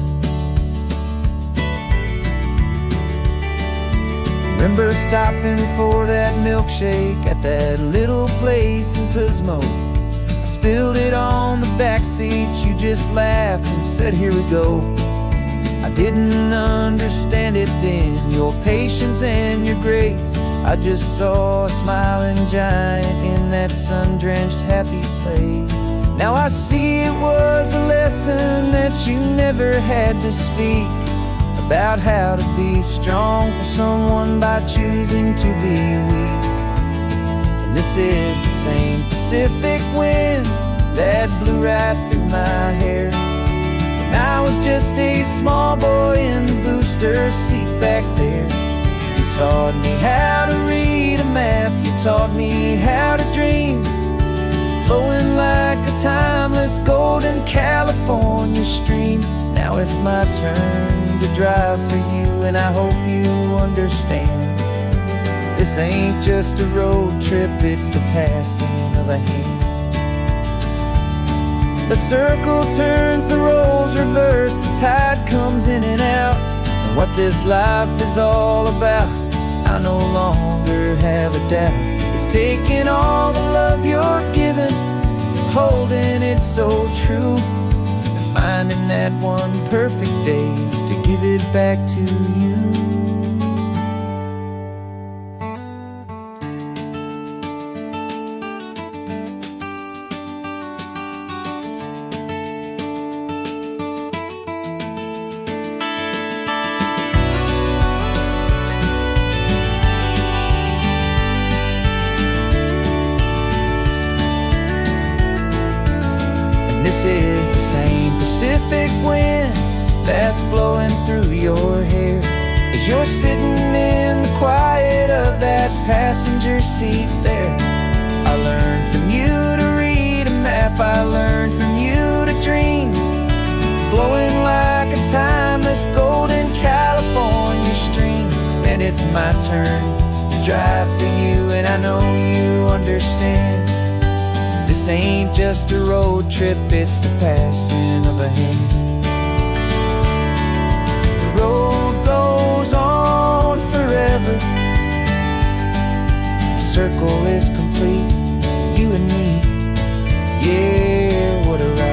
Remember stopping for that milkshake at that little place in Pismo? I spilled it on the back seat, you just laughed and said, here we go. I didn't understand it then, your patience and your grace. I just saw a smiling giant in that sun-drenched happy place. Now I see it was a lesson that you never had to speak, about how to be strong for someone by choosing to be weak. And this is the same Pacific wind that blew right through my hair when I was just a small boy in the booster seat back there. You taught me how to read a map, you taught me how to dream, flowing like a timeless golden California stream. Now it's my turn to drive for you, and I hope you understand. This ain't just a road trip, it's the passing of a hand. The circle turns, the roles reverse, the tide comes in and out. And what this life is all about, I no longer have a doubt. It's taking all the love you're giving, holding it so true, and finding that one perfect day to give it back to you. This is the same Pacific wind that's blowing through your hair as you're sitting in the quiet of that passenger seat there. I learned from you to read a map, I learned from you to dream, flowing like a timeless golden California stream. And it's my turn to drive for you, and I know you understand. This ain't just a road trip, it's the passing of a hand. The road goes on forever, the circle is complete, you and me, yeah, what a ride.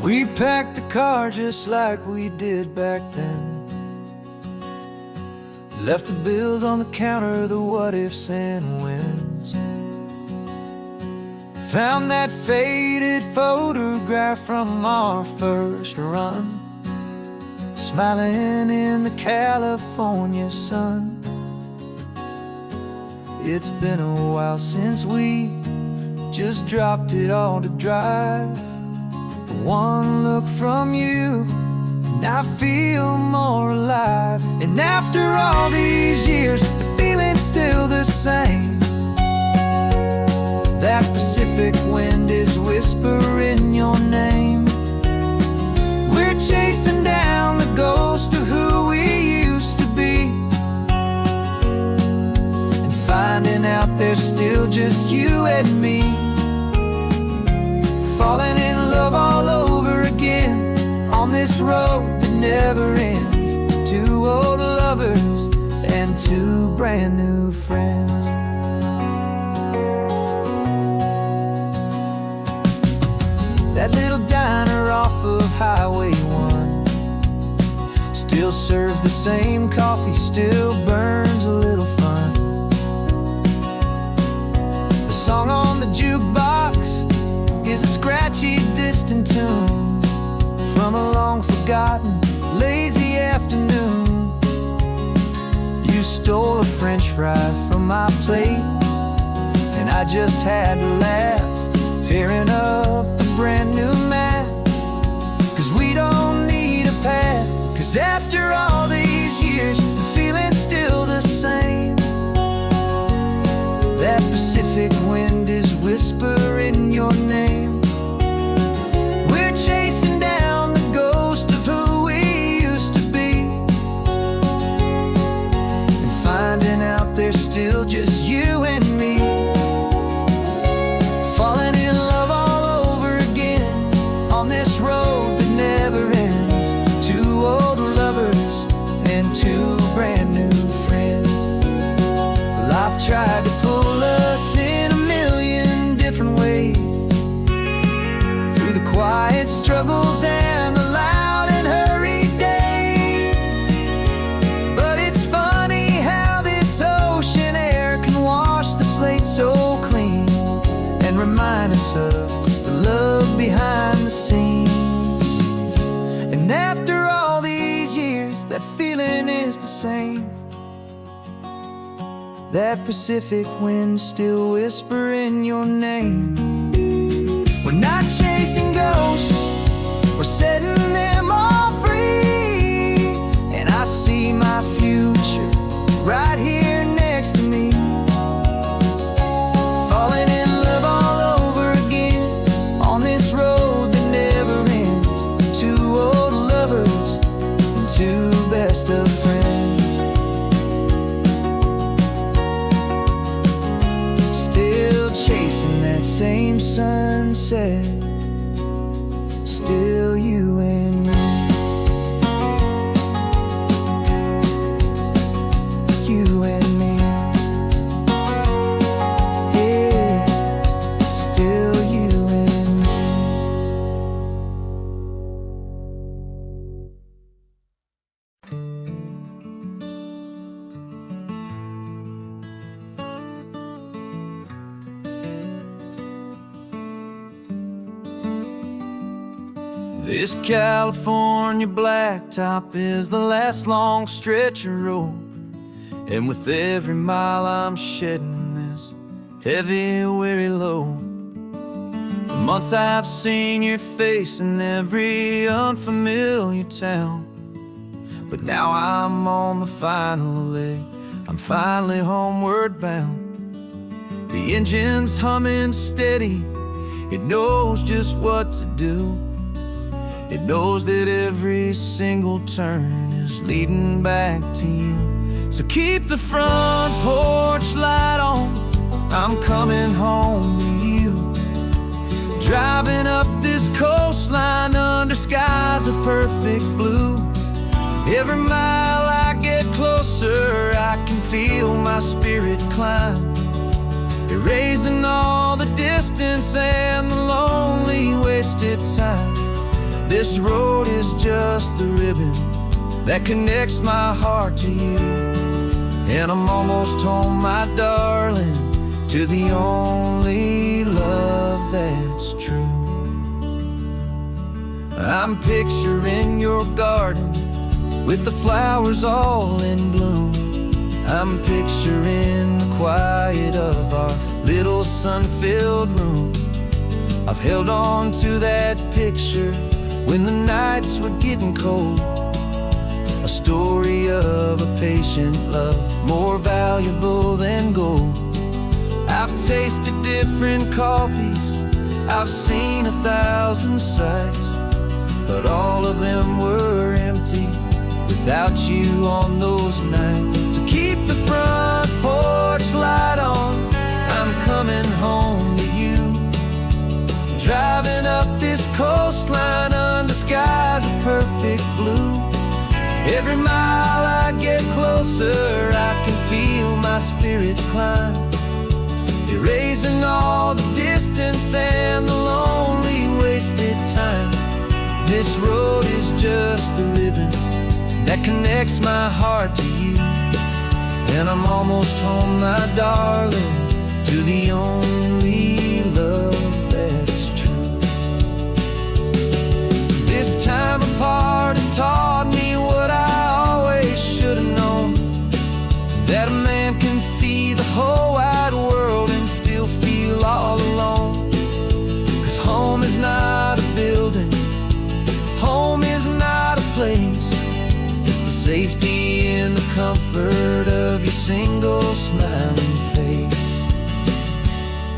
We packed the car just like we did back then, left the bills on the counter, the what ifs and whens. Found that faded photograph from our first run, smiling in the California sun. It's been a while since we just dropped it all to drive. One look from you, and I feel more alive. And after all these years, the feeling's still the same. That Pacific wind is whispering your name. We're chasing down the ghost of who we used to be, and finding out there's still just you and me. falling in love all over again on this road that never ends. Two old lovers and two brand new friends. That little diner off of Highway 1 still serves the same coffee, still burns a little fun. The song on the jukebox is a scratchy, distant tune from a long-forgotten, lazy afternoon. You stole a French fry from my plate, and I just had to laugh, tearing up the brand new map. 'Cause we don't need a path, 'cause after all these years, the feeling's still the same. That Pacific wind is whispering your name. We're chasing down the ghost of who we used to be, and finding out there's still just you and me. Falling in love all over again on this road that never ends. Two old lovers and two brand new friends. Life tried to pull us in a million different ways, through the quiet struggles and the loud and hurried days. But it's funny how this ocean air can wash the slate so clean and remind us of the love behind the scenes. And after all these years, that feeling is the same. That Pacific wind still whispering your name. We're not chasing ghosts, we're setting them all free. And I see my future right here next to me. Falling in love all over again on this road that never ends. Two old lovers and two best of friends. Still chasing that same sunset, still you and me. You and me. Yeah, still you and me. This California blacktop is the last long stretch of road, and with every mile I'm shedding this heavy, weary load. For months I've seen your face in every unfamiliar town, but now I'm on the final leg, I'm finally homeward bound. The engine's humming steady, it knows just what to do. It knows that every single turn is leading back to you. So keep the front porch light on, I'm coming home to you. Driving up this coastline under skies of perfect blue. Every mile I get closer, I can feel my spirit climb, erasing all the distance and the lonely wasted time. This road is just the ribbon that connects my heart to you, and I'm almost home, my darling, to the only love that's true. I'm picturing your garden with the flowers all in bloom. I'm picturing the quiet of our little sun-filled room. I've held on to that picture when the nights were getting cold, a story of a patient love, more valuable than gold. I've tasted different coffees, I've seen 1,000 sights, but all of them were empty without you on those nights. So keep the front porch light on, I'm coming home to you. Driving up coastline under skies of perfect blue. Every mile I get closer, I can feel my spirit climb, erasing all the distance and the lonely wasted time. This road is just the ribbon that connects my heart to you, and I'm almost home, my darling, to the only love that's true. This time apart has taught me what I always should have known, that a man can see the whole wide world and still feel all alone. 'Cause home is not a building, home is not a place, it's the safety and the comfort of your single smiling face.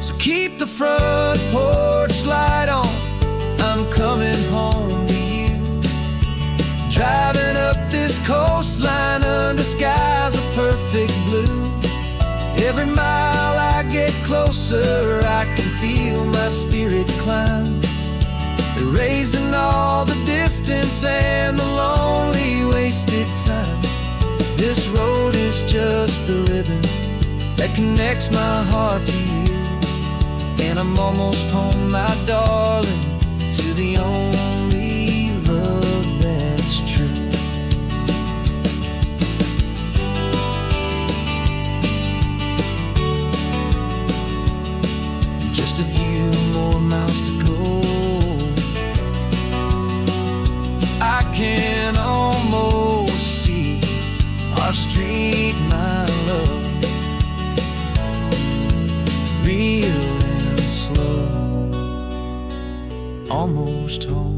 So keep the front porch light on, I'm coming home to you. Driving up this coastline under skies of perfect blue. Every mile I get closer, I can feel my spirit climb, erasing all the distance and the lonely wasted time. This road is just the ribbon that connects my heart to you, and I'm almost home, my darling, to the only love that's true. Just a few more miles to go, I can almost see our street, my love, real and slow, almost home.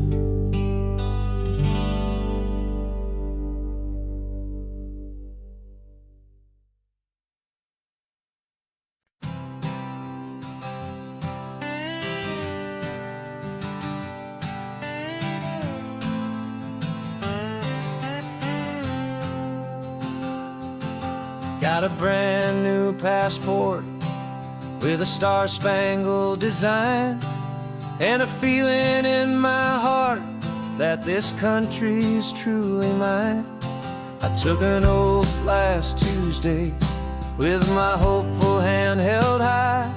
Got a brand new passport with a star-spangled design, and a feeling in my heart that this country's truly mine. I took an oath last Tuesday with my hopeful hand held high,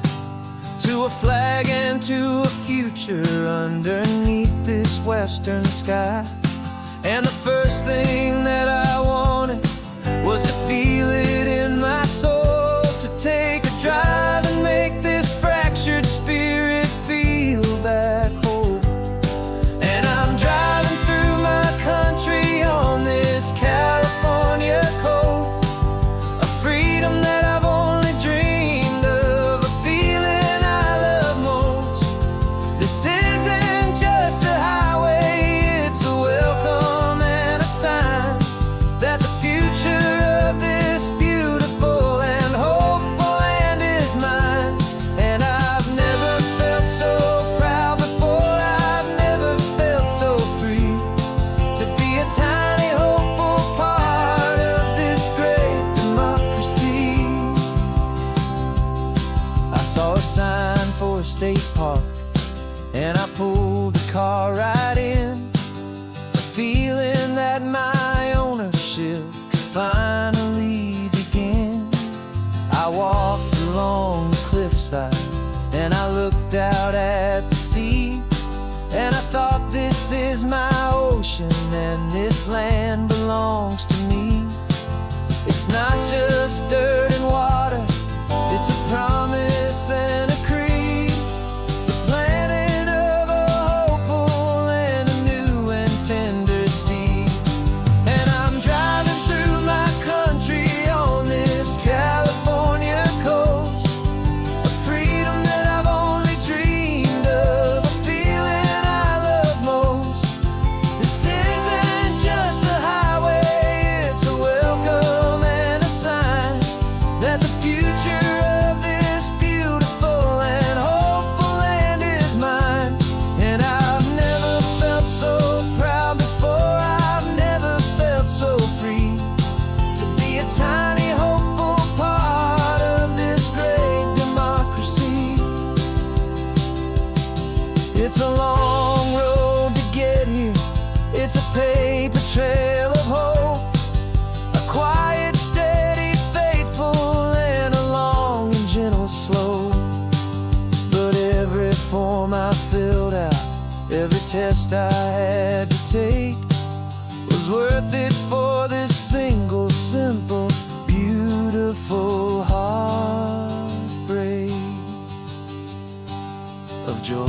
to a flag and to a future underneath this western sky. And the first thing that I wanted was to feel it in my soul, to take a drive and make this fractured spirit feel back home. And I'm driving through my country on this California coast, a freedom that I've only dreamed of, a feeling I love most. This isn't just a highway, it's a welcome and a sign that the future of this beautiful and hopeful land is mine. And I've never felt so proud before, I've never felt so free, to be a tiny hopeful part of this great democracy. I saw a sign for a state park, and I pulled the car right in, a feeling that my ownership could finally begin. I walked along the cliffside and I looked out at the sea, and I thought, this is my ocean and this land belongs to me. It's not just dirt and water, it's a promise and a creed, the planting of a hopeful and a new and tender seed. And I'm driving through my country on this California coast, a freedom that I've only dreamed of, a feeling I love most. This isn't just a highway, it's a welcome and a sign that the future of this beautiful and hopeful land is mine. And I've never felt so proud before, I've never felt so free, to be a tiny hopeful part of this great democracy. It's a long road test I had to take was worth it for this single, simple, beautiful heartbreak of joy.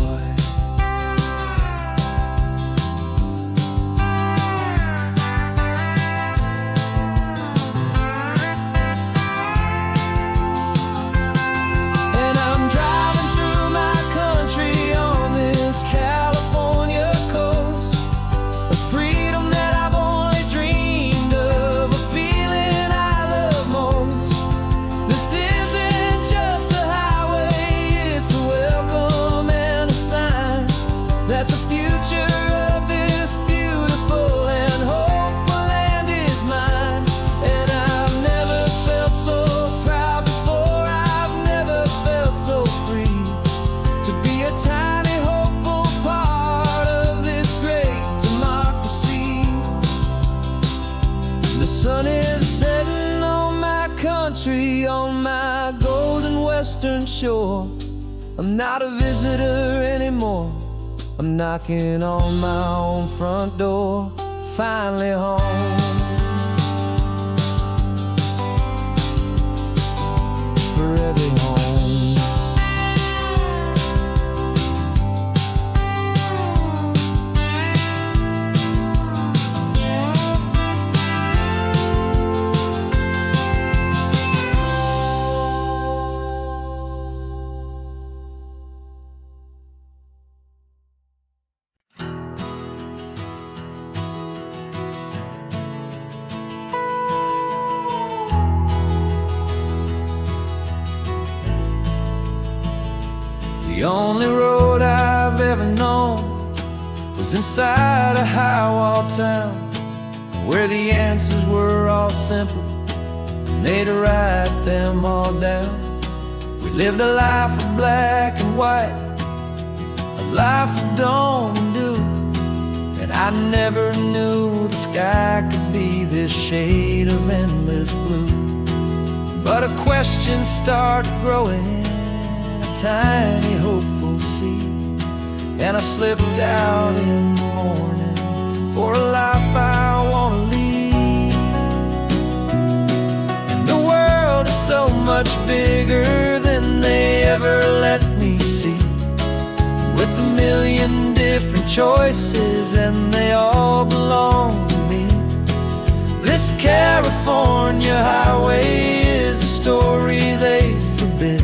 On my golden western shore, I'm not a visitor anymore. I'm knocking on my own front door, finally home. For every home. The only road I've ever known was inside a high-wall town, where the answers were all simple and they'd write them all down. We lived a life of black and white, a life of dawn and dew, and I never knew the sky could be this shade of endless blue. But a question started growing, tiny hopeful seed, and I slipped out in the morning for a life I want to lead. And the world is so much bigger than they ever let me see, with a million different choices and they all belong to me. This California highway is a story they forbid,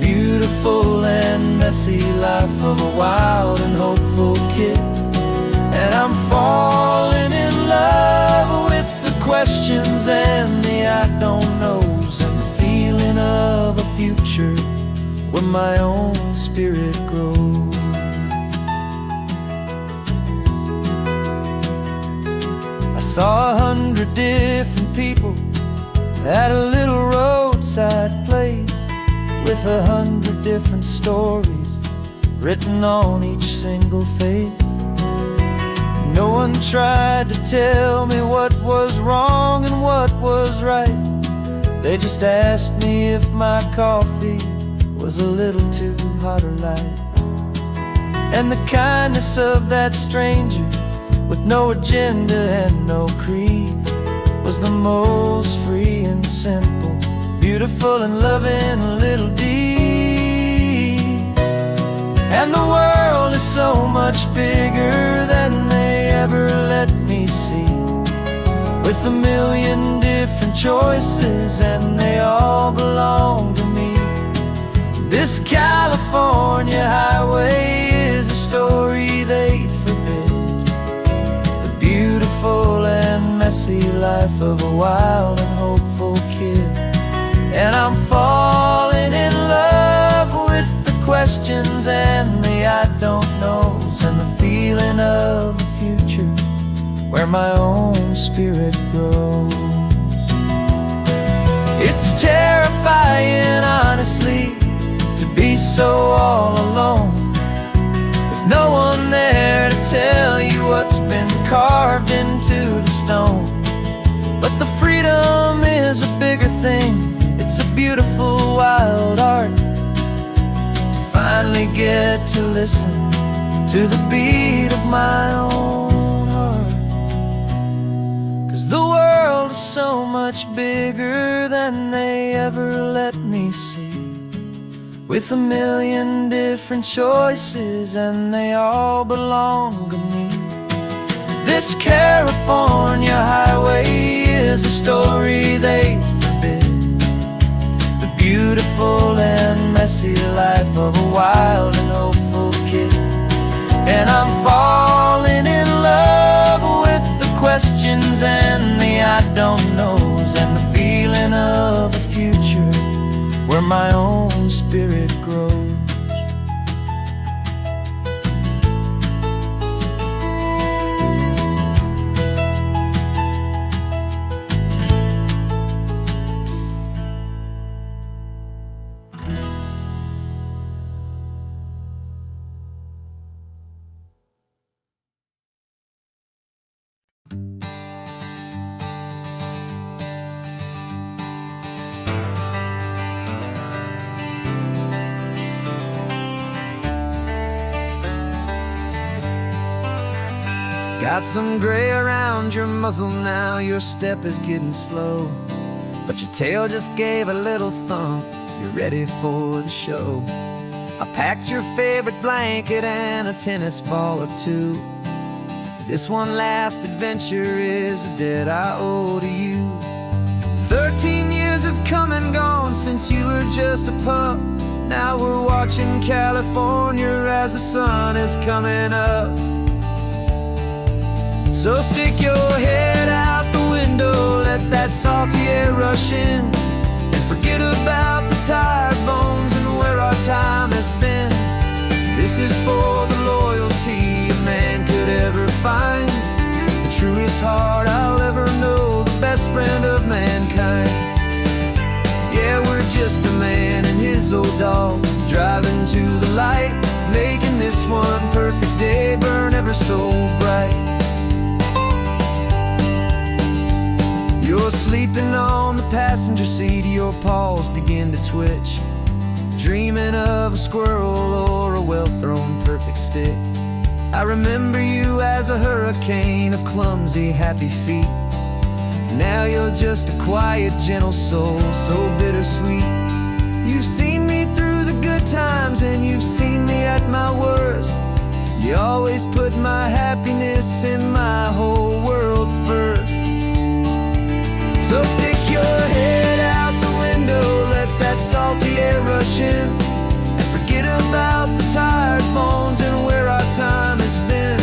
beautiful and messy life of a wild and hopeful kid. And I'm falling in love with the questions and the I don't knows, and the feeling of a future where my own spirit grows. I saw 100 different people at a little roadside place, with 100 different stories written on each single face. No one tried to tell me what was wrong and what was right. They just asked me if my coffee was a little too hot or light. And the kindness of that stranger, with no agenda and no creed, was the most free and simple, beautiful and loving little deed. And the world is so much bigger than they ever let me see, with a million different choices and they all belong to me. This California highway is a story they'd forbid, the beautiful and messy life of a wild and hopeful kid. And I'm falling in love with the questions and the I don't knows, and the feeling of a future where my own spirit grows. It's terrifying, honestly, to be so all alone, with no one there to tell you what's been carved into the stone. But the freedom is a bigger thing. It's a beautiful wild art to finally get to listen to the beat of my own heart. 'Cause the world is so much bigger than they ever let me see, with a million different choices and they all belong to me. This California highway is a story they forbid, the beautiful and messy life of a wild and hopeful kid. And I'm falling in love with the questions and the I don't knows, and the feeling of a future where my own spirit grows. Got some gray around your muzzle now, your step is getting slow, but your tail just gave a little thump, you're ready for the show. I packed your favorite blanket and a tennis ball or two. This one last adventure is a debt I owe to you. 13 years have come and gone since you were just a pup. Now we're watching California as the sun is coming up. So stick your head out the window, let that salty air rush in, and forget about the tired bones and where our time has been. This is for the loyalty a man could ever find, the truest heart I'll ever know, the best friend of mankind. Yeah, we're just a man and his old dog, driving to the light, making this one perfect day burn ever so bright. You're sleeping on the passenger seat, your paws begin to twitch, dreaming of a squirrel or a well-thrown perfect stick. I remember you as a hurricane of clumsy, happy feet. Now you're just a quiet, gentle soul, so bittersweet. You've seen me through the good times and you've seen me at my worst. You always put my happiness in my whole world first. So stick your head out the window, let that salty air rush in, and forget about the tired bones and where our time has been.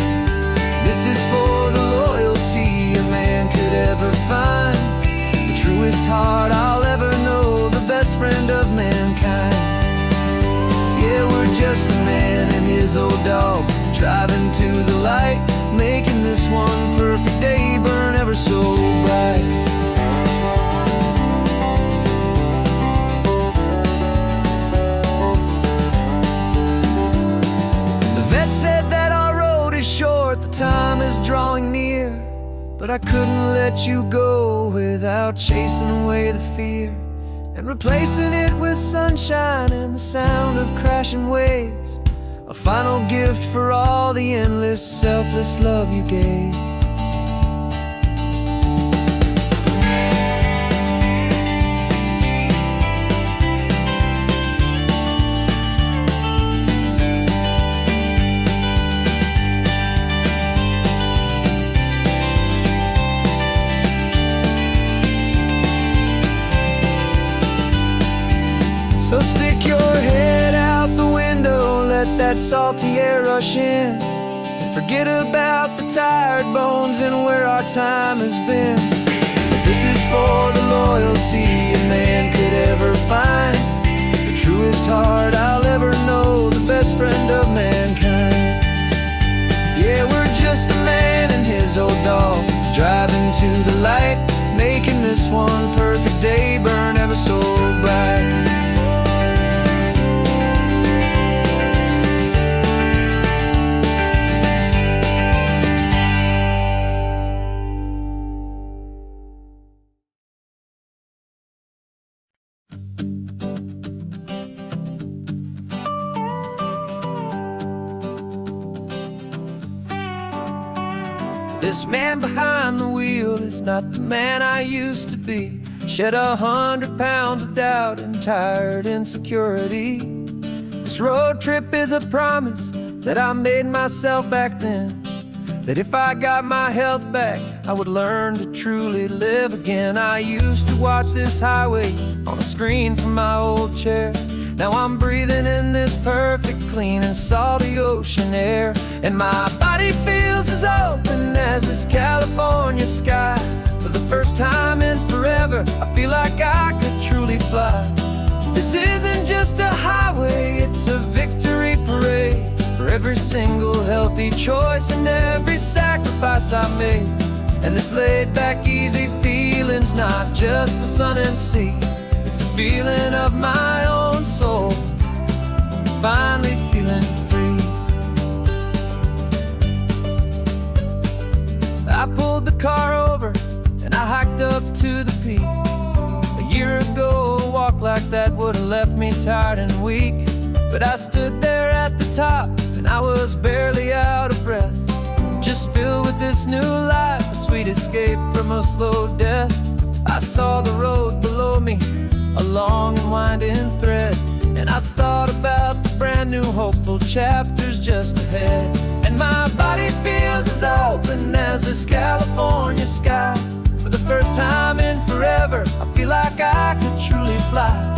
This is for the loyalty a man could ever find, the truest heart I'll ever know, the best friend of mankind. Yeah, we're just a man and his old dog, driving to the light, making this one perfect day burn ever so bright. Said that our road is short, the time is drawing near, but I couldn't let you go without chasing away the fear, and replacing it with sunshine and the sound of crashing waves, a final gift for all the endless, selfless love you gave. So stick your head out the window, let that salty air rush in, and forget about the tired bones and where our time has been. This is for the loyalty a man could ever find, the truest heart I'll ever know, the best friend of mankind. Yeah, we're just a man and his old dog, driving to the light, making this one perfect day burn ever so bright. This man behind the wheel is not the man I used to be. Shed 100 pounds of doubt and tired insecurity. This road trip is a promise that I made myself back then, that if I got my health back, I would learn to truly live again. I used to watch this highway on a screen from my old chair. Now I'm breathing in this perfect, clean and salty ocean air. And my body feels as open as this California sky. For the first time in forever, I feel like I could truly fly. This isn't just a highway, it's a victory parade. For every single healthy choice and every sacrifice I made. And this laid back easy feeling's not just the sun and sea, it's the feeling of my own soul, finally feeling free. I pulled the car over and I hiked up to the peak. A year ago, a walk like that would have left me tired and weak. But I stood there at the top and I was barely out of breath, just filled with this new life, a sweet escape from a slow death. I saw the road below me, a long and winding thread, and I thought about the brand new hopeful chapters just ahead. And my body feels as open as this California sky. For the first time in forever, I feel like I could truly fly.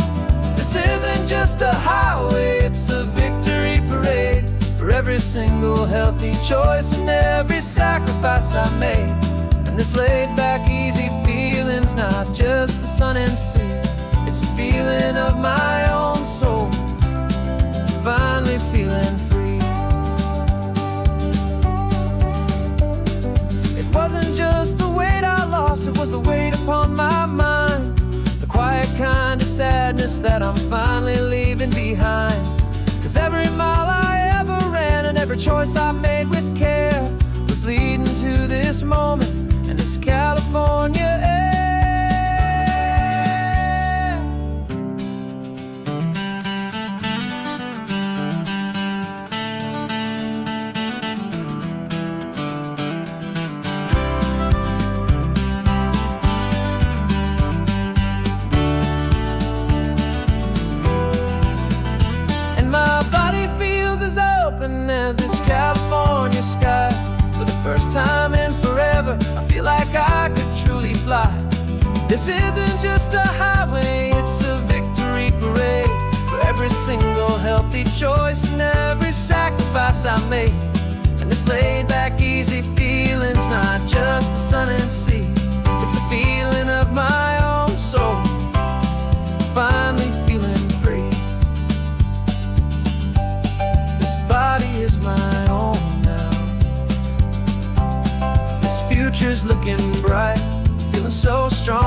This isn't just a highway, it's a victory parade. For every single healthy choice and every sacrifice I made. And this laid back easy feeling's not just the sun and sea, it's a feeling of my own soul, finally feeling free. It wasn't just the weight I lost, it was the weight upon my mind. The quiet kind of sadness that I'm finally leaving behind. Cause every mile I ever ran and every choice I made with care was leading to this moment and this California air. As this California sky. For the first time in forever, I feel like I could truly fly. This isn't just a highway, it's a victory parade. For every single healthy choice and every sacrifice I made. And this laid back easy feeling's not just the sun and sea, it's a feeling of my own soul, finally feeling free. Body is my own now. This future's looking bright, feeling so strong